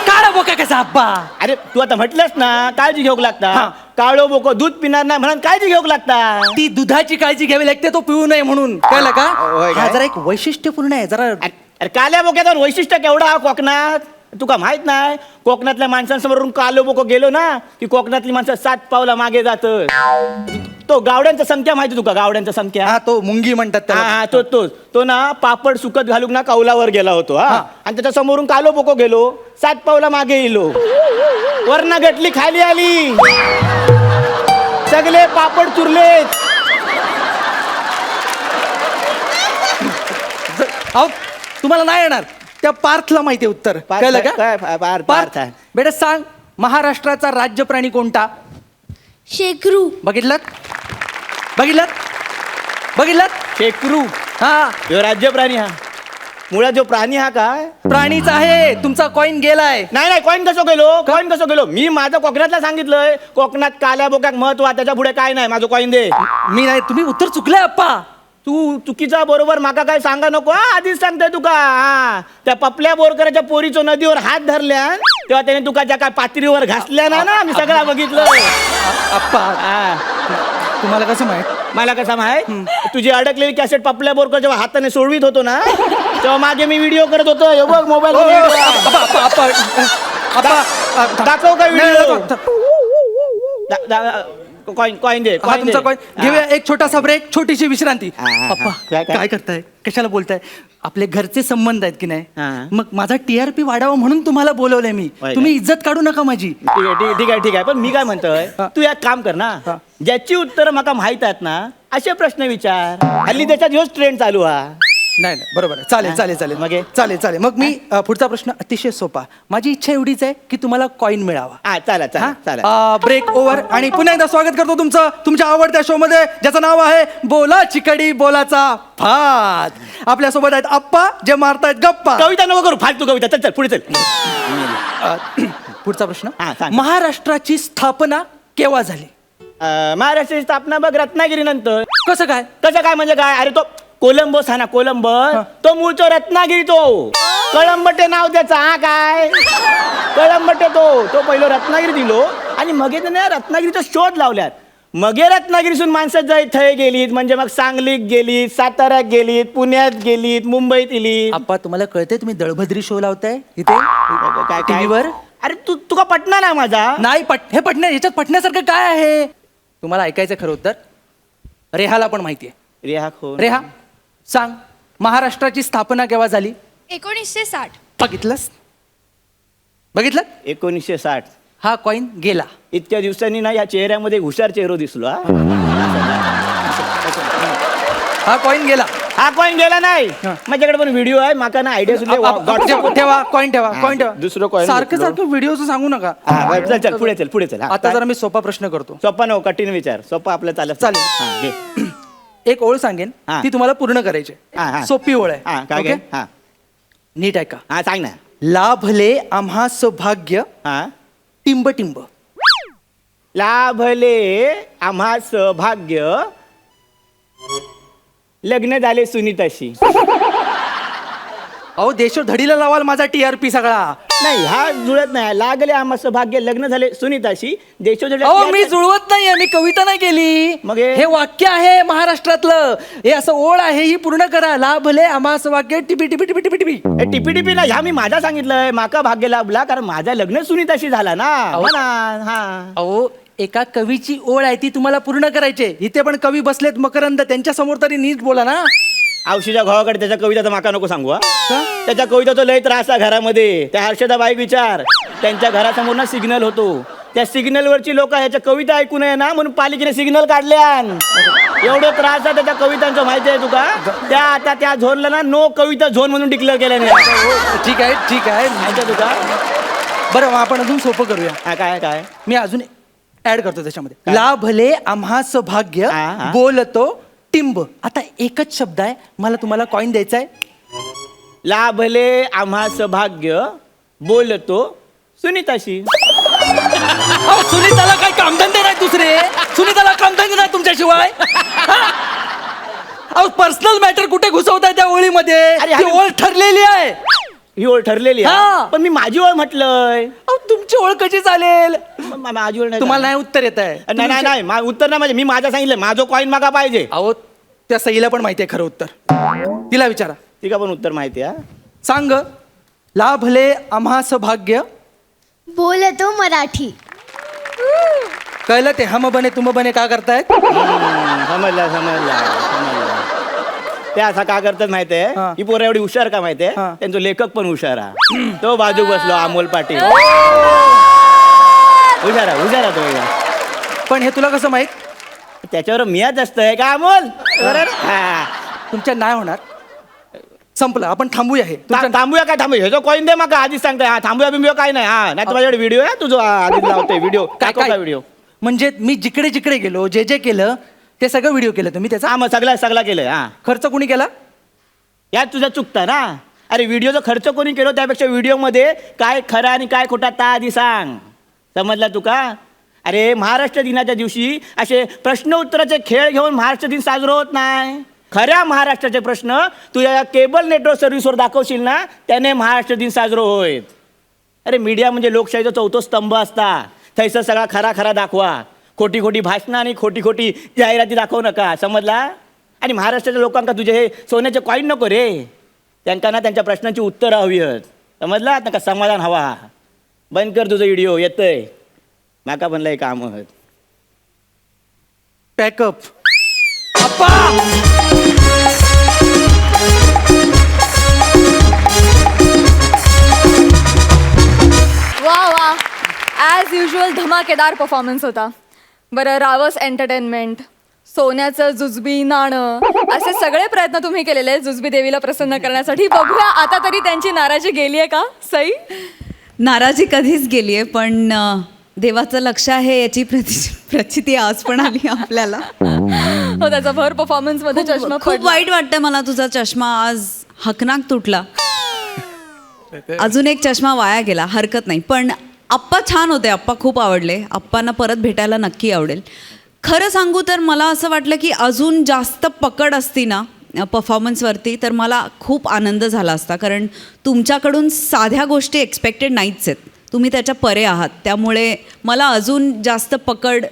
काळा बोका कसा अप्पा अरे तू आता म्हटलंस ना काळजी घेऊ लागता हा. काळो बोको दूध पिणार नाही म्हणून काळजी घेऊ लागता ती दुधाची काळजी घ्यावी लागते तो पिऊ नये म्हणून कळलं का होय काय? हा जरा एक वैशिष्ट्यपूर्ण आहे जरा अरे काल्या बोक्याचं वैशिष्ट्य केवढा हा कोकणात तुका माहित नाही कोकणातल्या माणसांसमोरून कालो बोको गेलो ना की कोकणातली माणसं 7 पावला मागे जात तो गावड्यांचा संख्या माहिती तुका गावड्यांचा संख्या हा तो मुंगी म्हणतात हा त्याला हा तो ना पापड सुकत घालून ना कौलावर गेला होतो हा आणि त्याच्या समोरून कालो बोको गेलो 7 पावला मागे येलो वरना गटली खाली आली सगळे पापड चुरलेत अहो तुम्हाला नाही येणार त्या पार्थला माहिती आहे उत्तर पार्थ कळलं काय? का पार्थ. बेटा सांग महाराष्ट्राचा राज्य प्राणी कोणता शेकरू. बघितलात बघितलात बघितलात शेकरू हा ह्यो राज्य प्राणी हा मुळात जो प्राणी हा काय प्राणीच आहे तुमचा कॉइन गेलाय नाही कॉईन कसं गेलो मी माझं कोकणातला सांगितलंय कोकणात काल्या बोक्याक महत्व आहे, त्याच्या पुढे काय नाही माझं कॉईन दे मी नाही तुम्ही उत्तर चुकलंय अप्पा तू चुकीचा बरोबर माका काय सांगा नको हा आधीच सांगतोय तुका हा त्या पपल्या बोरकराच्या पोरीचो नदीवर हात धरल्या तेव्हा त्याने तुका ज्या काय पातळीवर घासल्या ना मी सगळं बघितलं अप्पा हा तुम्हाला कसं माहित मला कसं माहित तुझी अडकलेली कॅसेट पपल्या बोरकर जेव्हा हाताने सोडवीत होतो ना तेव्हा मागे मी व्हिडिओ करत होतो हे बघ मोबाईल दाखव का व्हिडिओ कॉईन दे हा तुमचा कॉइन घेऊया एक छोटासा ब्रेक छोटीशी विश्रांती हा. अप्पा काय? काय करताय कशाला बोलताय आपले घरचे संबंध आहेत की नाही हा. मग माझा टीआरपी वाढावा म्हणून तुम्हाला बोलवलंय मी होय तुम्ही इज्जत काढू नका माझी ठीक आहे पण मी काय म्हणतोय तू एक काम कर ना ज्याची उत्तर माका माहित आहेत ना असे प्रश्न विचार हल्ली त्याच्यात ह्योच ट्रेंड चालू हा नाही बरोबर आहे चालेल चालेल चालेल मग हे? चालेल मग मी पुढचा प्रश्न अतिशय सोपा माझी इच्छा एवढीच आहे की तुम्हाला कॉइन मिळावा हा चला ब्रेक ओव्हर आणि पुन्हा एकदा स्वागत करतो तुमचं तुमच्या आवडत्या शो मध्ये ज्याचं नाव आहे बोला चिकडी बोलाचा भात आपल्या सोबत आहेत आप्पा जे मारतायत गप्पा कविता नको करू फालतू कविता चल पुढे चल पुढचा प्रश्न हा, सांग. महाराष्ट्राची स्थापना केव्हा झाली महाराष्ट्राची स्थापना बघ रत्नागिरी नंतर कसं काय कसं काय म्हणजे काय अरे तो कोलंबस हा ना कोलंबस तो मूळचा रत्नागिरी तो कळंबटे नाव त्याचा हा काय कळंबटे तो पहिलं रत्नागिरी दिलो आणि मगे त्याने रत्नागिरीचा शोध लावल्यात मगे रत्नागिरीसून माणसं जाय थंय गेलीत म्हणजे मग सांगलीत गेलीत साताऱ्यात गेलीत पुण्यात गेलीत मुंबईत गेलीत आप्पा तुम्हाला कळतंय तुम्ही दळभद्री शो लावताय इथे काय टीव्हीवर अरे तुका पटना ना माझा नाही हे याच्यात पटण्यासारखं काय आहे तुम्हाला ऐकायचं खरं उत्तर रेहाला पण माहिती आहे रेहा सांग महाराष्ट्राची स्थापना केव्हा झाली 1960. बघितलं 1960 हा कॉइन गेला इतक्या दिवसांनी ना या चेहऱ्यामध्ये हुशार चेहरा दिसलो हा कॉइन गेला हा कॉईन गेला नाही माझ्याकडे पण व्हिडिओ आहे माका ना आयडिया ठेवा कॉइन ठेवा दुसरं coin सारखं घेतलं. सारखं व्हिडिओचं सांगू नका चल पुढे चल आता जरा मी सोपा प्रश्न करतो सोपा नको कठीण विचार सोपा आपलं चालेल. हा, घे. एक ओळ सांगेन हा. ती तुम्हाला पूर्ण करायची हा, आहे. हा. सोपी ओळ हा आहे काय ओके? घे? हा नीट ऐका हा सांग ना लाभले आम्हा सौभाग्य हा टिंब टिंब लाभले आम्हा सौभाग्य लग्न झाले सुनीताशी अहो देशो धडीला लावाल माझा टीआरपी सगळा नाही हा जुळत नाही लागले आम्हा सौभाग्य लग्न झाले सुनीताशी अहो मी जुळवत नाहीये मी कविता नाही केली मग हे वाक्य आहे महाराष्ट्रातलं हे असं ओळ आहे ही पूर्ण करा लाभले आम्हा सौभाग्य टिपी टिपी टिपी टिपी टिपी टिपी टिपी ना ह्या मी माझा सांगितलंय माका भाग्य लाभला कारण माझा लग्न सुनीताशी झाला ना म्हणा, हा अहो एका कवीची ओळ आहे ती तुम्हाला पूर्ण करायची इथे पण कवी बसलेत मकरंद त्यांच्या समोर तरी नीट बोला ना औषधा भावाकडे त्याच्या कविता माका नको सांगू हा. त्याच्या कविताचा लय त्रास आहे घरामध्ये त्या हर्षदाबाई विचार त्यांच्या घरासमोर ना सिग्नल होतो त्या सिग्नलवरची लोक ह्याच्या कविता ऐकू नये ना म्हणून पालिकेने सिग्नल काढल्यान एवढं त्रास आहे त्याच्या कवितांचं माहिती आहे तुका त्या आता त्या झोनला ना नो कविता झोन म्हणून डिक्लेअर केल्याने ठीक आहे माहिती आहे तुका बरं मग आपण अजून सोपं करूया हा, काय मी अजून ऍड करतो त्याच्यामध्ये लाभले आम्हा सौभाग्य हा, हा. बोलतो टिंब आता एकच शब्द आहे मला तुम्हाला कॉइन द्यायचा आहे लाभले आम्हा सौभाग्य बोलतो सुनीताशी. अहो, सुनीताला काही कामधंदे नाही दुसरे. सुनीताला कामधंदे नाही तुमच्याशिवाय. अहो, पर्सनल मॅटर कुठे घुसवताय त्या ओळीमध्ये? अरे, ती ओळ ठरलेली आहे. ही ओळ ठरलेली आहे. हा. पण मी माझी ओळ म्हटलंय. अहो, तुमची ओळ कशी चालेल? माझी ओळ नाही. तुम्हाला नाही उत्तर येत आहे. नाही नाही नाही उत्तर नाही म्हणजे मी माझं सांगितलं माझं कॉईन मागा पाहिजे. अहो, त्या सईला पण माहिती आहे खरं उत्तर. तिला विचारा. तिला पण उत्तर माहिती आहे. सांग, लाभले आम्हास भाग्य. बोलतो मराठी. कळलं ते हम बने तुम बने का करतायत? समजला समजला समजला. ते असं का करतात माहितीये? हा. ही पोरं एवढी हुशार का माहितीये? हा. त्यांचा लेखक पण हुशार आहे. तो बाजू बसलो अमोल पाटील. हुशार आहे तो. पण हे तुला कसं माहित? त्याच्यावर मियाच असतंय का अमोल? बरोबर? हा. तुमच्या नाही होणार. संपलं, आपण थांबूया हे. थांबूया काय थांबूया? ह्याचा कॉईन दे मग आधीच सांगतोय. हा थांबूया बिंबूया काय नाही. हा नाही माझ्याकडे व्हिडिओ आहे तुझं आधीच लावतोय व्हिडिओ. काय व्हिडिओ? म्हणजे मी जिकडे जिकडे गेलो, जे जे केलं ते सगळं व्हिडिओ केलं तुम्ही त्याचा. हा मग सगळा केलंय. हा खर्च कोणी केला? यात तुझा चुकता ना. अरे व्हिडिओचा खर्च कोणी केलो त्यापेक्षा व्हिडिओमध्ये काय खरं आणि काय खोटा ता आधी सांग. समजला तुका? अरे महाराष्ट्र दिनाच्या दिवशी असे प्रश्न उत्तराचे खेळ घेऊन महाराष्ट्र दिन साजरा होत नाही. खऱ्या महाराष्ट्राचे प्रश्न तू या केबल नेटवर्क सर्व्हिसवर दाखवशील ना त्याने महाराष्ट्र दिन साजरा होईल. अरे मीडिया म्हणजे लोकशाहीचा चौथा स्तंभ असता. थैसर सगळा खरा दाखवा. खोटी खोटी भाषणं आणि खोटी खोटी जाहिराती दाखवू नका. समजला? आणि महाराष्ट्राच्या लोकांका तुझे हे सोन्याचे कॉईन नको रे. त्यांना ना त्यांच्या प्रश्नांची उत्तरं हवी आहेत. समजला? नका समाधान हवा. बंद कर तुझं व्हिडिओ येतंय. माका म्हणलंय काम आहेत. पॅकअप. अप्पा, वा वा, ॲज युजल धमाकेदार परफॉर्मन्स होता. बरं, रावस एंटरटेनमेंट, सोन्याचं जुजबी नाणं असे सगळे प्रयत्न तुम्ही केलेले आहेत जुजबी देवीला प्रसन्न करण्यासाठी. बघूया आता तरी त्यांची नाराजी गेली आहे का? सई, नाराजी कधीच गेली आहे, पण देवाचं लक्ष आहे याची प्रचिती आज पण आली आपल्याला. हो, त्याचा भर परफॉर्मन्स मध्ये चष्मा खूप पडला. वाईट वाटतं मला तुझा चष्मा आज हकनाक तुटला. अजून एक चष्मा वाया गेला, हरकत नाही. पण आप्पा छान होते, आप्पा खूप आवडले. आप्पांना परत भेटायला नक्की आवडेल. खरं सांगू तर मला असं वाटलं की अजून जास्त पकड असती ना परफॉर्मन्सवरती तर मला खूप आनंद झाला असता. कारण तुमच्याकडून साध्या गोष्टी एक्सपेक्टेड नाहीच आहेत. तुम्ही त्याच्या परे आहात, त्यामुळे मला अजून जास्त पकड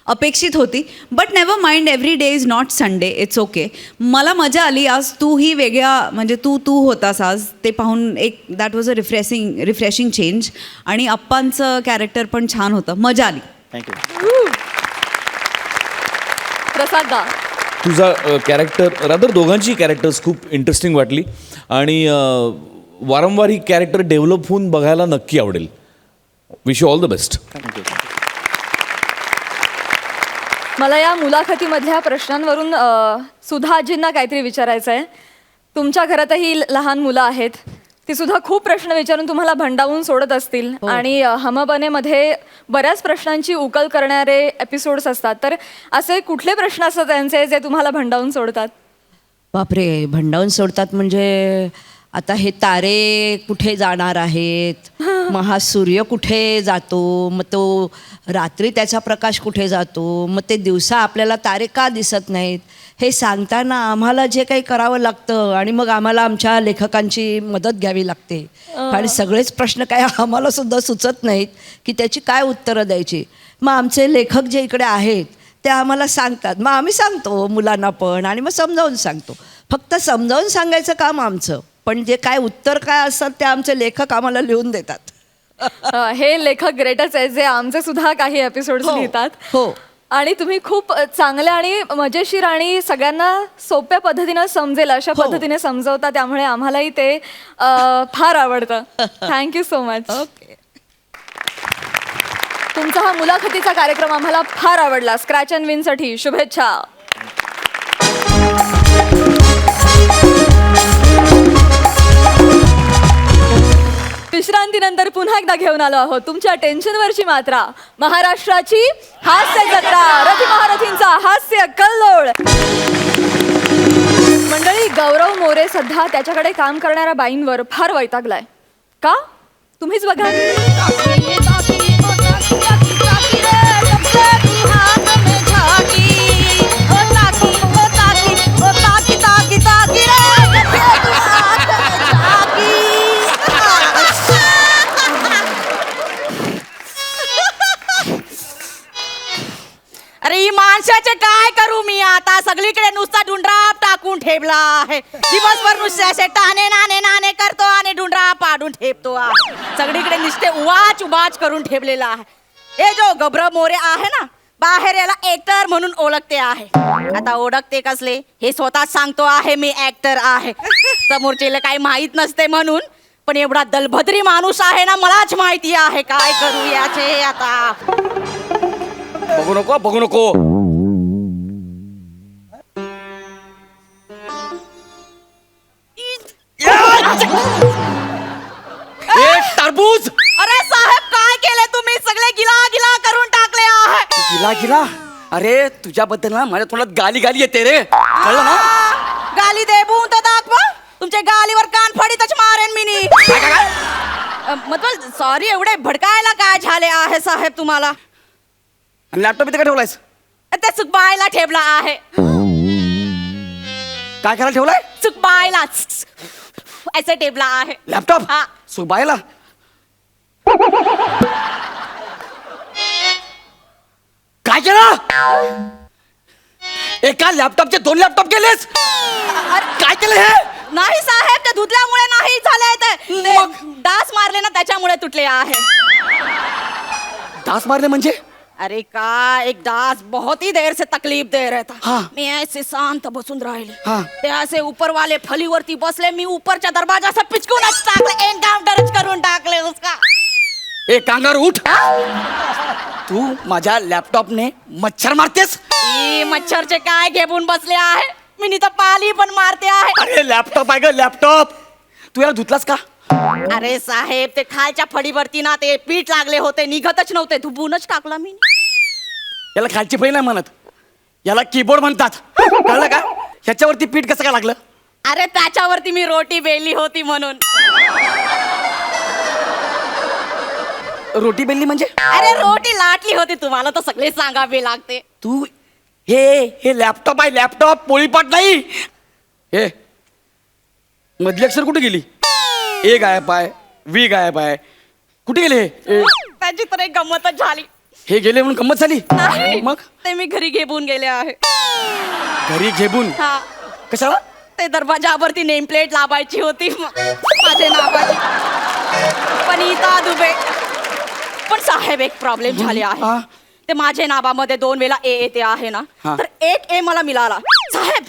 अपेक्षित होती. But never mind, every day is not Sunday, it's okay. मला मजा आली आज. तूही वेगळ्या म्हणजे तू होतास आज, ते पाहून एक that was a refreshing change. आणि अप्पांचं कॅरेक्टर पण छान होतं, मजा आली. थँक्यू. प्रसाद दा, तुझा कॅरेक्टर रादर दोघांची कॅरेक्टर्स खूप इंटरेस्टिंग वाटली आणि वारंवार ही कॅरेक्टर डेव्हलप होऊन बघायला नक्की आवडेल. Wish you all the best. मला या मुलाखतीमधल्या प्रश्नांवरून सुधा आजींना काहीतरी विचारायचं आहे. तुमच्या घरातही लहान मुलं आहेत, ती सुद्धा खूप प्रश्न विचारून तुम्हाला भंडावून सोडत असतील. आणि हम बनेमध्ये बऱ्याच प्रश्नांची उकल करणारे एपिसोड्स असतात. तर असे कुठले प्रश्न असतात त्यांचे जे तुम्हाला भंडावून सोडतात? बापरे, भंडावून सोडतात म्हणजे आता हे तारे कुठे जाणार आहेत, मग हा सूर्य कुठे जातो, मग तो रात्री त्याचा प्रकाश कुठे जातो, मग ते दिवसा आपल्याला तारे का दिसत नाहीत, हे सांगताना आम्हाला जे काही करावं लागतं आणि मग आम्हाला आमच्या लेखकांची मदत घ्यावी लागते. आणि सगळेच प्रश्न काय आम्हाला सुद्धा सुचत नाहीत की त्याची काय उत्तरं द्यायची. मग आमचे लेखक जे इकडे आहेत ते आम्हाला सांगतात, मग आम्ही सांगतो मुलांना पण, आणि मग समजावून सांगतो. फक्त समजावून सांगायचं काम आमचं, पण जे काय उत्तर काय असतात ते आमचे लेखक आम्हाला लिहून देतात. हे लेखक ग्रेटच आहे जे आमचे सुद्धा काही एपिसोड लिहितात. हो. आणि तुम्ही खूप चांगल्या आणि मजेशीर आणि सगळ्यांना सोप्या पद्धतीनं समजेल अशा पद्धतीने समजवता, त्यामुळे आम्हालाही ते फार आवडतं. Thank you so much. ओके. तुमचा हा मुलाखतीचा कार्यक्रम आम्हाला फार आवडला. स्क्रॅच अँड विनसाठी शुभेच्छा. विश्रांतीनंतर पुन्हा एकदा घेऊन आलो आहोत तुमच्या टेन्शनवरची मात्रा, महाराष्ट्राची हास्य जत्रा, रथी महारथींचा हास्य कल्लोळ. मंडळी, गौरव मोरे सध्या त्याच्याकडे काम करणाऱ्या बाईंवर फार वैतागलाय. का? तुम्हीच बघा. अरे ही माणसाचे काय करू मी आता सगळीकडे नुसता डुंडराप टाकून ठेवला आहे. दिवसभर नुसते असे टाणे नाणे नाणे करतो आणि डुंडराप पाडून ठेवतो आहे. सगळीकडे नुसते उवाच उबाच करून ठेवलेला आहे. हे जो गब्र मोरे आहे ना बाहेर याला ऍक्टर म्हणून ओळखते आहे. आता ओळखते कसले हे स्वतःच सांगतो आहे मी ऍक्टर आहे. समोरचेला काही माहित नसते म्हणून. पण एवढा दलभद्री माणूस आहे ना मलाच माहिती आहे काय करू याचे आता. बघू नको बघू नको. टरबूज. अरे साहेब काय केले तुम्ही सगळे गिला गिला करून टाकले आहे. गिला गिला. अरे तुझ्याबद्दल ना माझ्या तोंडात गाली गाली येते रे कळलं ना. गाली देबून तर दाखवा तुमच्या गालीवर कान फाडीतच मारेन मी नी. मतलब सॉरी एवढे भडकायला काय झाले आहे साहेब तुम्हाला. आणि लॅपटॉप इथे का ठेवलायस. ते सुकबायला ठेवला आहे. काय करायला ठेवलाय. सुकबायला ऐसे ठेवला आहे लॅपटॉप. हा. सुबायला काय केलं. एका लॅपटॉपचे 2 लॅपटॉप केलेस. काय केलं हे. नाही साहेब ते धुतल्यामुळे नाही झाले ते डास मारले ना त्याच्यामुळे तुटले आहे. डास मारले म्हणजे. अरे का एक दास बहुत ही देर से तकलीफ दे रहा था. हाँ. मैं ऐसे शांत बसून राहिले. हाँ. ते असे ऊपर वाले फलीवरती बसले मी ऊपरच्या दरवाजा से पिचकूनच टाकले एनकाउंटरच करून टाकले उसका. ए कांगार उठ. तू माझ्या लॅपटॉपने मच्छर मारतेस. मच्छरचे काय घेऊन बसले आहे मी तर पाली पण मारते आहे. अरे लॅपटॉप आहे ग लॅपटॉप. तू याला धुतलास का. अरे साहेब ते खालच्या फळीवरती ना ते पीठ लागले होते निघतच नव्हते धुबूनच टाकला मी. याला खालची फळी नाही म्हणत याला कीबोर्ड म्हणतात कळलं का. ह्याच्यावरती पीठ कसं काय लागलं. अरे त्याच्यावरती मी रोटी बेली होती म्हणून. रोटी बेलली म्हणजे. अरे रोटी लाटली होती तुम्हाला तर सगळे सांगावे लागते. तू हे लॅपटॉप आहे लॅपटॉप पोळीपाट नाही. हे मधली अक्षर कुठे गेली. ए गायब आहे वी गायब आहे कुठे गेले हे. त्याची तर एक गंमतच झाली. हे गेले म्हणून गंमत झाली. नाही मग ते मी घरी घेऊन गेले आहे. घरी घेऊन. हा कशाला. ते दरवाजावरती नेम प्लेट लावायची होती माझे नावाची पनीता दुबे. पण साहेब एक प्रॉब्लेम झाले आहे. ते माझ्या नावामध्ये 2 वेळा ए येते आहे ना तर एक ए मला मिळाला. साहेब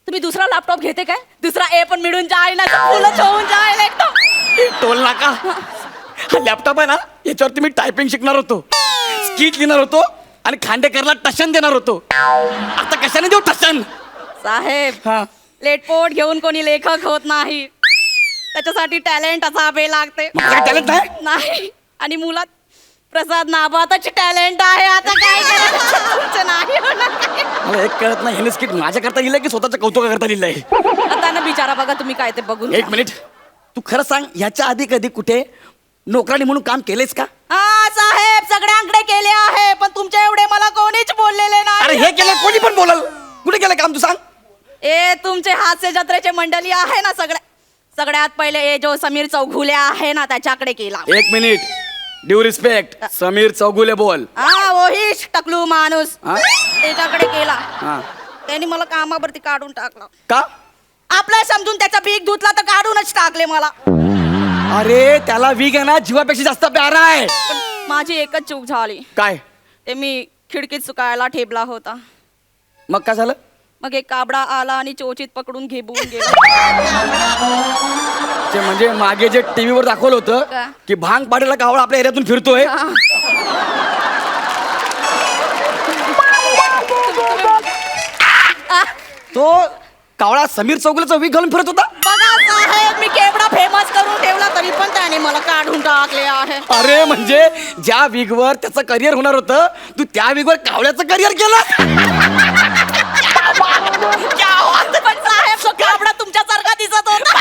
तुम्ही दुसरा लॅपटॉप घेते काय दुसरा ए पण मिळून जाईल ना फुलच होऊन जाईल एकदम. टोल नाका. हा लॅपटॉप आहे ना याच्यावरती मी टायपिंग शिकणार होतो स्किट लिहिणार होतो आणि खांडेकरला टशन देणार होतो. आता कशाने देऊ टशन. साहेब हा लेटपोट घेऊन कोणी लेखक होत नाही त्याच्यासाठी टॅलेंट असावे लागते. काय टॅलेंट आहे. नाही आणि मुलात प्रसाद नावातच टॅलेंट आहे. आता काय करायचं तुमचं नाही होणार काही. मला एक कळत नाही ह्याने स्किट माझ्या करता लिहिलंय की स्वतःच्या कौतुकाकरता लिहिलंय. आता ना बिचारा बघा तुम्ही काय ते बघून एक मिनिट तू खरं सांग ह्याच्या आधी कधी कुठे नोकरानी म्हणून काम केलेस का. हा साहेब सगळ्यांकडे केले आहे पण तुमच्या एवढे मला कोणीच बोललेले अरे नाही. हे केलं कोणी पण बोलल. कुठे केलं काम तू सांग. ए तुमचे हास्य जत्रेचे मंडळी आहे ना सगळ्यात पहिले ए जो समीर चौघुले आहे ना त्याच्याकडे केला. एक minute due respect Sameer Chougule बोल. हा वहीच टकलू माणूस हा? त्याच्याकडे केला. हा त्यांनी मला कामावरती काढून टाकला. का. आपलं समजून त्याचा बीक धुतला तर काढूनच टाकले मला. अरे त्याला वीग आहे ना जीवापेक्षा जास्त प्यारा आहे. पण माझी एकच चूक झाली. काय. ते मी खिडकीत सुकायला ठेवला होता. मग काय झालं. मग एक काबडा आला आणि चोचीत पकडून घेऊन गेला. ते म्हणजे मागे जे टीव्हीवर दाखवलं होतं का? की भांग पाडेला कावळा आपल्या एरियातून फिरतोय. तो कावळा समीर चौगुलेचा वीग घालून फिरत होता. बघा साहेब मी केवढा फेमस करून ठेवला तरी पण त्याने मला काढून टाकले आहे. अरे म्हणजे ज्या वीगवर त्याचं करिअर होणार होतं तू त्या वीगवर कावळ्याचं करिअर केलं. पण साहेब तो काबडा तुमच्यासारखा दिसत होता.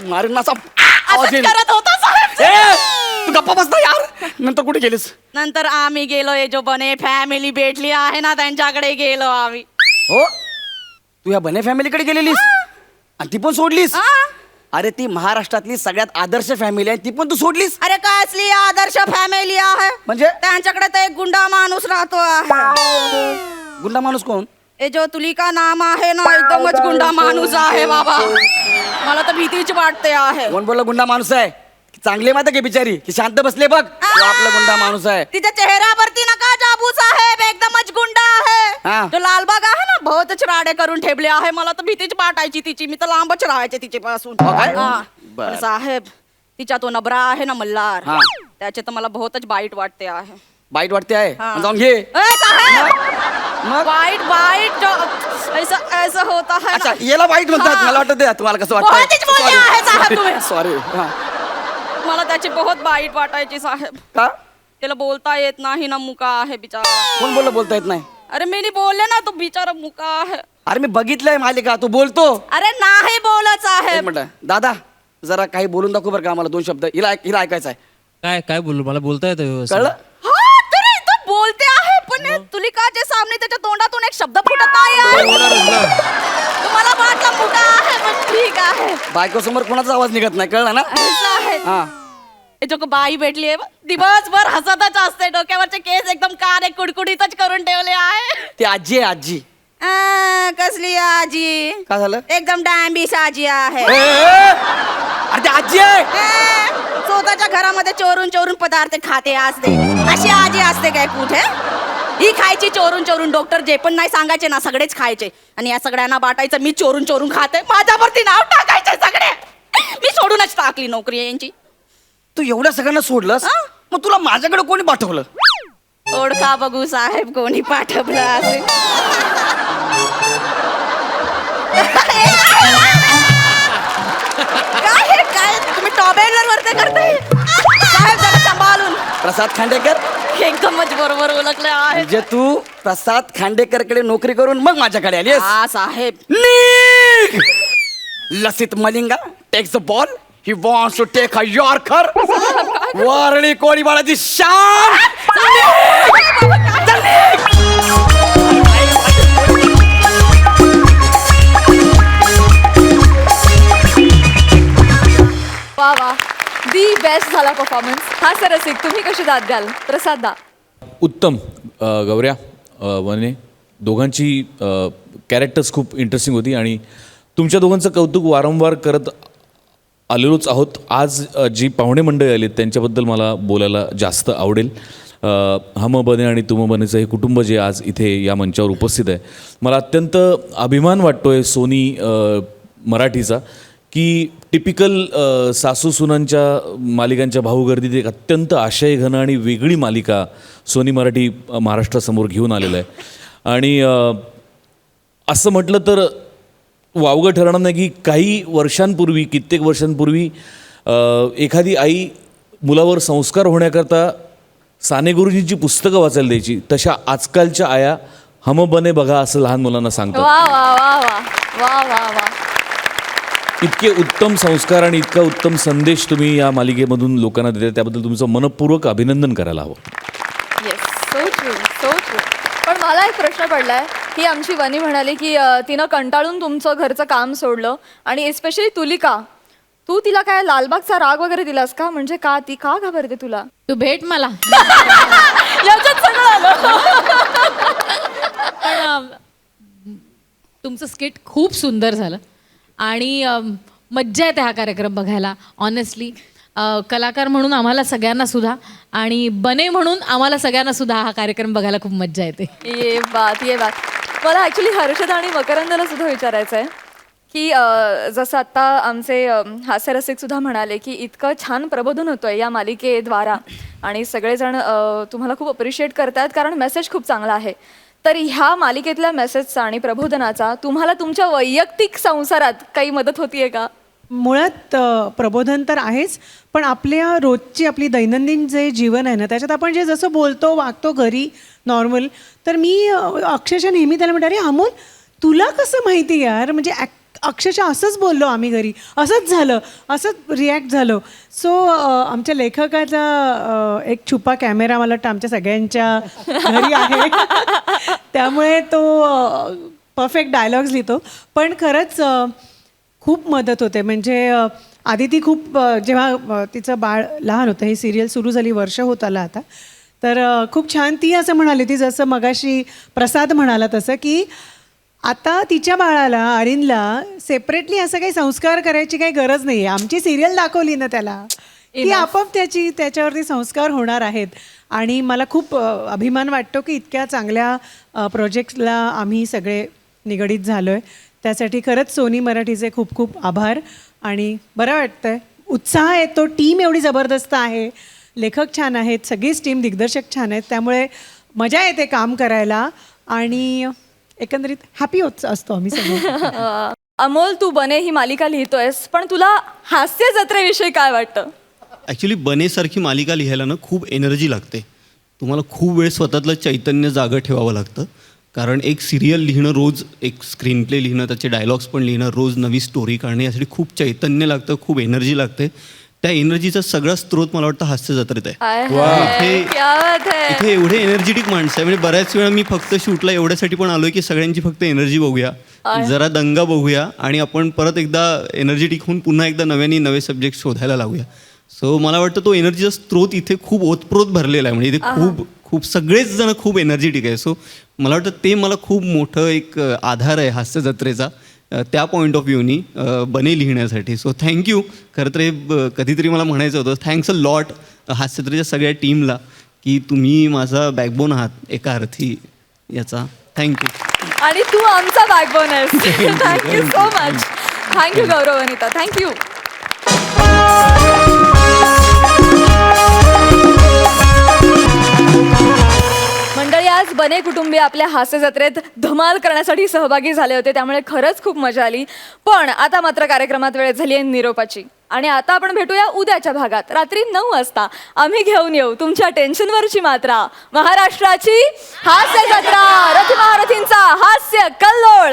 मारून असा आवाज असंच येईल. करत होता साहेब. ए, तू गप्पा बस ना यार. नंतर कुठे गेलीस? नंतर आम्ही गेलो, हे जो बने फॅमिली भेटली आहे ना त्यांच्याकडे गेलो आम्ही. हो, तू या बने फॅमिलीकडे गेलेलीस आणि ती पण सोडलीस? अरे ती महाराष्ट्रातली सगळ्यात आदर्श फॅमिली आहे, ती पण तू सोडलीस? अरे कसली आदर्श फॅमिली आहे म्हणजे? त्यांच्याकडे तर एक गुंडा माणूस राहतो आहे. गुंडा माणूस कोण? हे जो तुलिका नाम आहे ना, एकदमच गुंडा माणूस आहे बाबा. मला तर भीतीच वाटते आहे. कोण बोलला गुंडा माणूस आहे? चांगले माहिती की बिचारी की शांत बसले बघ, तो आपला गुंडा माणूस आहे. तिच्या चेहऱ्यावरती नका जाबू साहेब, एकदमच गुंडा हा. आहे. जो लालबाग आहे ना, बहुतच राडे करून ठेवले आहे. मला तर भीतीच वाटायची तिची, मी तर लांबच राहायचे तिच्यापासून. हो काय? हा. बरं. पण साहेब, तिचा तो नबरा आहे ना मल्हार, हा. त्याचे तर मला बहुतच वाईट वाटते आहे. वाईट वाटते आहे? हा. जाऊन घे. ए, साहेब! मग? वाईट वाईट ऐसा होता है अच्छा, ना. याला वाईट म्हणतात. हा. मला वाटतं तुम्हाला कसं बहुतच बोलले आहे साहेब तुम्ही. वाटतं? सॉरी. मला त्याची बहुत वाईट वाटायची साहेब. का? त्याला बोलता येत नाही ना, मुका आहे बिचारा. कोण बोललं बोलता येत नाही? अरे मी नाही बोलले ना, तो बिचारा मुका आहे. अरे मी बघितलंय मालिका, तू बोलतो. अरे नाही बोलत एक साहेब. मिनिट दादा, जरा काही बोलून दाखव बरं का आम्हाला, 2 शब्द. हिला ऐकायचं आहे. काय काय बोलू, मला बोलता येतं कळलं? हा, तरी तो बोलते आहे, पण तुलिकाच्या सामने त्याच्या तोंडातून एक शब्द फुटत नाही आहे. तुम्हाला वाटलं मुका आहे, पण ठीक आहे. बायको समोर कोणाचा आवाज निघत नाही, कळलं ना? असं आहे. हा. हे जो बाई भेटली आहे, दिवसभर हसतच असते, डोक्यावरचे केस एकदम कारे कुडकुडीतच करून ठेवले आहे. ती आजी आहे, आजी. कसली आजी? काय झालं? एकदम डांबीस आजी आहे. अरे ती आजी आहे. स्वतःच्या घरामध्ये चोरून चोरून पदार्थ खाते असते. अशी आजी असते काय कुठे? ही खायची चोरून चोरून. डॉक्टर जे पण नाही सांगायचे ना, सगळेच खायचे. आणि या सगळ्यांना बाटायचं, मी चोरून चोरून खाते, माझ्यावरती नाव टाकायचे सगळे. मी सोडूनच टाकली नोकरी यांची. तू एवढ्या सगळ्यांना सोडलंस, मग तुला माझ्याकडे कोणी पाठवलं? ओळखा बघू साहेब, कोणी पाठवलं असेल. काय तुम्ही टॉबेलर वरती करताय साहेब? जरा सांभाळून. प्रसाद खांडेकर. एकदमच बरोबर ओळखले आहे. म्हणजे तू प्रसाद खांडेकरकडे नोकरी करून मग माझ्याकडे आलीस? हा साहेब. निघ! Lasith Malinga takes the ball. He wants to take a yorker. वारळी कोळी बाळाची शान. वा वा, दी बेस्ट झाला परफॉर्मन्स. हा सर रसिक, तुम्ही कशी दाद द्याल? प्रसाद दा. उत्तम. गौऱ्या, वने, दोघांची कॅरेक्टर्स खूप इंटरेस्टिंग होती आणि तुमच्या दोघांचं कौतुक वारंवार करत आलेलोच आहोत. आज जी पाहुणे मंडळी आली त्यांच्याबद्दल मला बोलायला जास्त आवडेल. हम बने आणि तुम बनेचं हे कुटुंब जे आज इथे या मंचावर उपस्थित आहे, मला अत्यंत अभिमान वाटतो आहे सोनी मराठीचा, की टिपिकल सासू सुनांच्या मालिकांच्या भाऊगर्दीत एक अत्यंत आशयघन आणि वेगळी मालिका सोनी मराठी महाराष्ट्रासमोर घेऊन आलेलं आहे. आणि असं म्हटलं तर वावगं ठरणार नाही की काही वर्षांपूर्वी, कित्येक वर्षांपूर्वी एखादी आई मुलावर संस्कार होण्याकरता साने गुरुजींची पुस्तकं वाचायला द्यायची. तशा आजकालच्या आया हम बने बघा असं लहान मुलांना सांगतात. वा वा वा वा वा वा वा. इतके उत्तम संस्कार आणि इतका उत्तम संदेश तुम्ही या मालिकेमधून लोकांना देता, त्याबद्दल तुमचं मनपूर्वक अभिनंदन करायला हवं. Yes, so true, so true. पण मला एक प्रश्न पडलाय, ही आमची वनी म्हणाली की तिनं कंटाळून तुमचं घरचं काम सोडलं, आणि एस्पेशली तुलिका, तू तिला काय लालबागचा राग वगैरे दिलास का? म्हणजे का ती का घाबरते तुला? तू भेट मला. याच्यात सगळं आलं. पण तुमचं स्किट खूप सुंदर झालं आणि मज्जा येते हा कार्यक्रम बघायला. ऑनेस्टली कलाकार म्हणून आम्हाला सगळ्यांना सुद्धा आणि बने म्हणून आम्हाला सगळ्यांना सुद्धा हा कार्यक्रम बघायला खूप मज्जा येते. ये बात, ये बात. मला ॲक्च्युली हर्षद आणि मकरंदला सुद्धा विचारायचं आहे की जसं आत्ता आमचे हास्यरसिक सुद्धा म्हणाले की इतकं छान प्रबोधन होतं आहे या मालिकेद्वारा आणि सगळेजण तुम्हाला खूप अप्रिशिएट करतात कारण मेसेज खूप चांगला आहे. तर ह्या मालिकेतल्या मेसेजचा आणि प्रबोधनाचा तुम्हाला तुमच्या वैयक्तिक संसारात काही मदत होतीये का? मुळात प्रबोधन तर आहेच, पण आपल्या रोजची आपली दैनंदिन जे जीवन आहे ना, त्याच्यात आपण जे जसं बोलतो वागतो घरी नॉर्मल, तर मी अक्षरशः नेहमी त्याला म्हणते, अरे अमोल तुला कसं माहिती यार, म्हणजे अक्षरशः असंच बोललो आम्ही घरी, असंच झालं, असंच रिॲक्ट झालो. सो आमच्या लेखकाचा एक छुपा कॅमेरा मला वाटतं आमच्या सगळ्यांच्या घरी आहे. त्यामुळे तो परफेक्ट डायलॉग्स लिहितो. पण खरंच खूप मदत होते. म्हणजे आदिती खूप जेव्हा तिचं बाळ लहान होतं, ही सिरियल सुरू झाली वर्ष होत आलं आता, तर खूप छान ती असं म्हणाली, ती जसं मगाशी प्रसाद म्हणाला तसं, की आता तिच्या बाळाला अरिनला सेपरेटली असं काही संस्कार करायची काही गरज नाही आहे. आमची सिरियल दाखवली ना त्याला की आपोआप त्याच्यावरती संस्कार होणार आहेत. आणि मला खूप अभिमान वाटतो की इतक्या चांगल्या प्रोजेक्ट्सला आम्ही सगळे निगडीत झालो आहे. त्यासाठी खरंच सोनी मराठीचे खूप खूप आभार. आणि बरं वाटतंय, उत्साह येतो, टीम एवढी जबरदस्त आहे, लेखक छान आहेत, सगळीच टीम, दिग्दर्शक छान आहेत, त्यामुळे मजा येते काम करायला आणि एकंदरीत हॅपी होत असतो आम्ही सगळे. अमोल, तू बने ही मालिका लिहितोयस, पण तुला हास्य जत्रेविषयी काय वाटतं? ॲक्च्युली बनेसारखी मालिका लिहायला ना खूप एनर्जी लागते. तुम्हाला खूप वेळ स्वतःतलं चैतन्य जागं ठेवावं लागतं. कारण एक सिरियल लिहिणं, रोज एक स्क्रीन प्ले लिहिणं, त्याचे डायलॉग्स पण लिहिणं, रोज नवी स्टोरी काढणे, यासाठी खूप चैतन्य लागतं, खूप एनर्जी लागते. त्या एनर्जीचा सगळा स्रोत मला वाटतं हास्य जत्रेत आहे. इथे एवढे एनर्जेटिक माणसं आहे. म्हणजे बऱ्याच वेळा मी फक्त शूटला एवढ्यासाठी पण आलोय की सगळ्यांची फक्त एनर्जी बघूया, जरा दंगा बघूया आणि आपण परत एकदा एनर्जेटिक होऊन पुन्हा एकदा नवे सब्जेक्ट शोधायला लावूया. सो मला वाटतं तो एनर्जीचा स्रोत इथे खूप ओतप्रोत भरलेला आहे. म्हणजे इथे खूप सगळेच जण खूप एनर्जेटिक आहे. सो मला वाटतं ते मला खूप मोठं एक आधार आहे हास्य जत्रेचा, त्या पॉईंट ऑफ व्ह्यूनी बने लिहिण्यासाठी. So thank you. खरं तर हे कधीतरी मला म्हणायचं होतं, थँक्स अ लॉट हास्य जत्रेच्या सगळ्या टीमला की तुम्ही माझा बॅकबोन आहात एका अर्थी याचा. थँक्यू. आणि तू आमचा बॅकबोन आहेस. Thank you so much. थँक्यू गौरव, अनिता, थँक्यू. मंडळी, आज बने कुटुंबीय आपल्या हास्य जत्रेत धमाल करण्यासाठी सहभागी झाले होते, त्यामुळे खरंच खूप मजा आली. पण आता मात्र कार्यक्रमात वेळ झाली आहे निरोपाची. आणि आता आपण भेटूया उद्याच्या भागात रात्री 9 वाजता. आम्ही घेऊन येऊ तुमच्या टेन्शनवरची मात्रा, महाराष्ट्राची हास्य जत्रा, रथी महारथींचा हास्य कल्लोळ.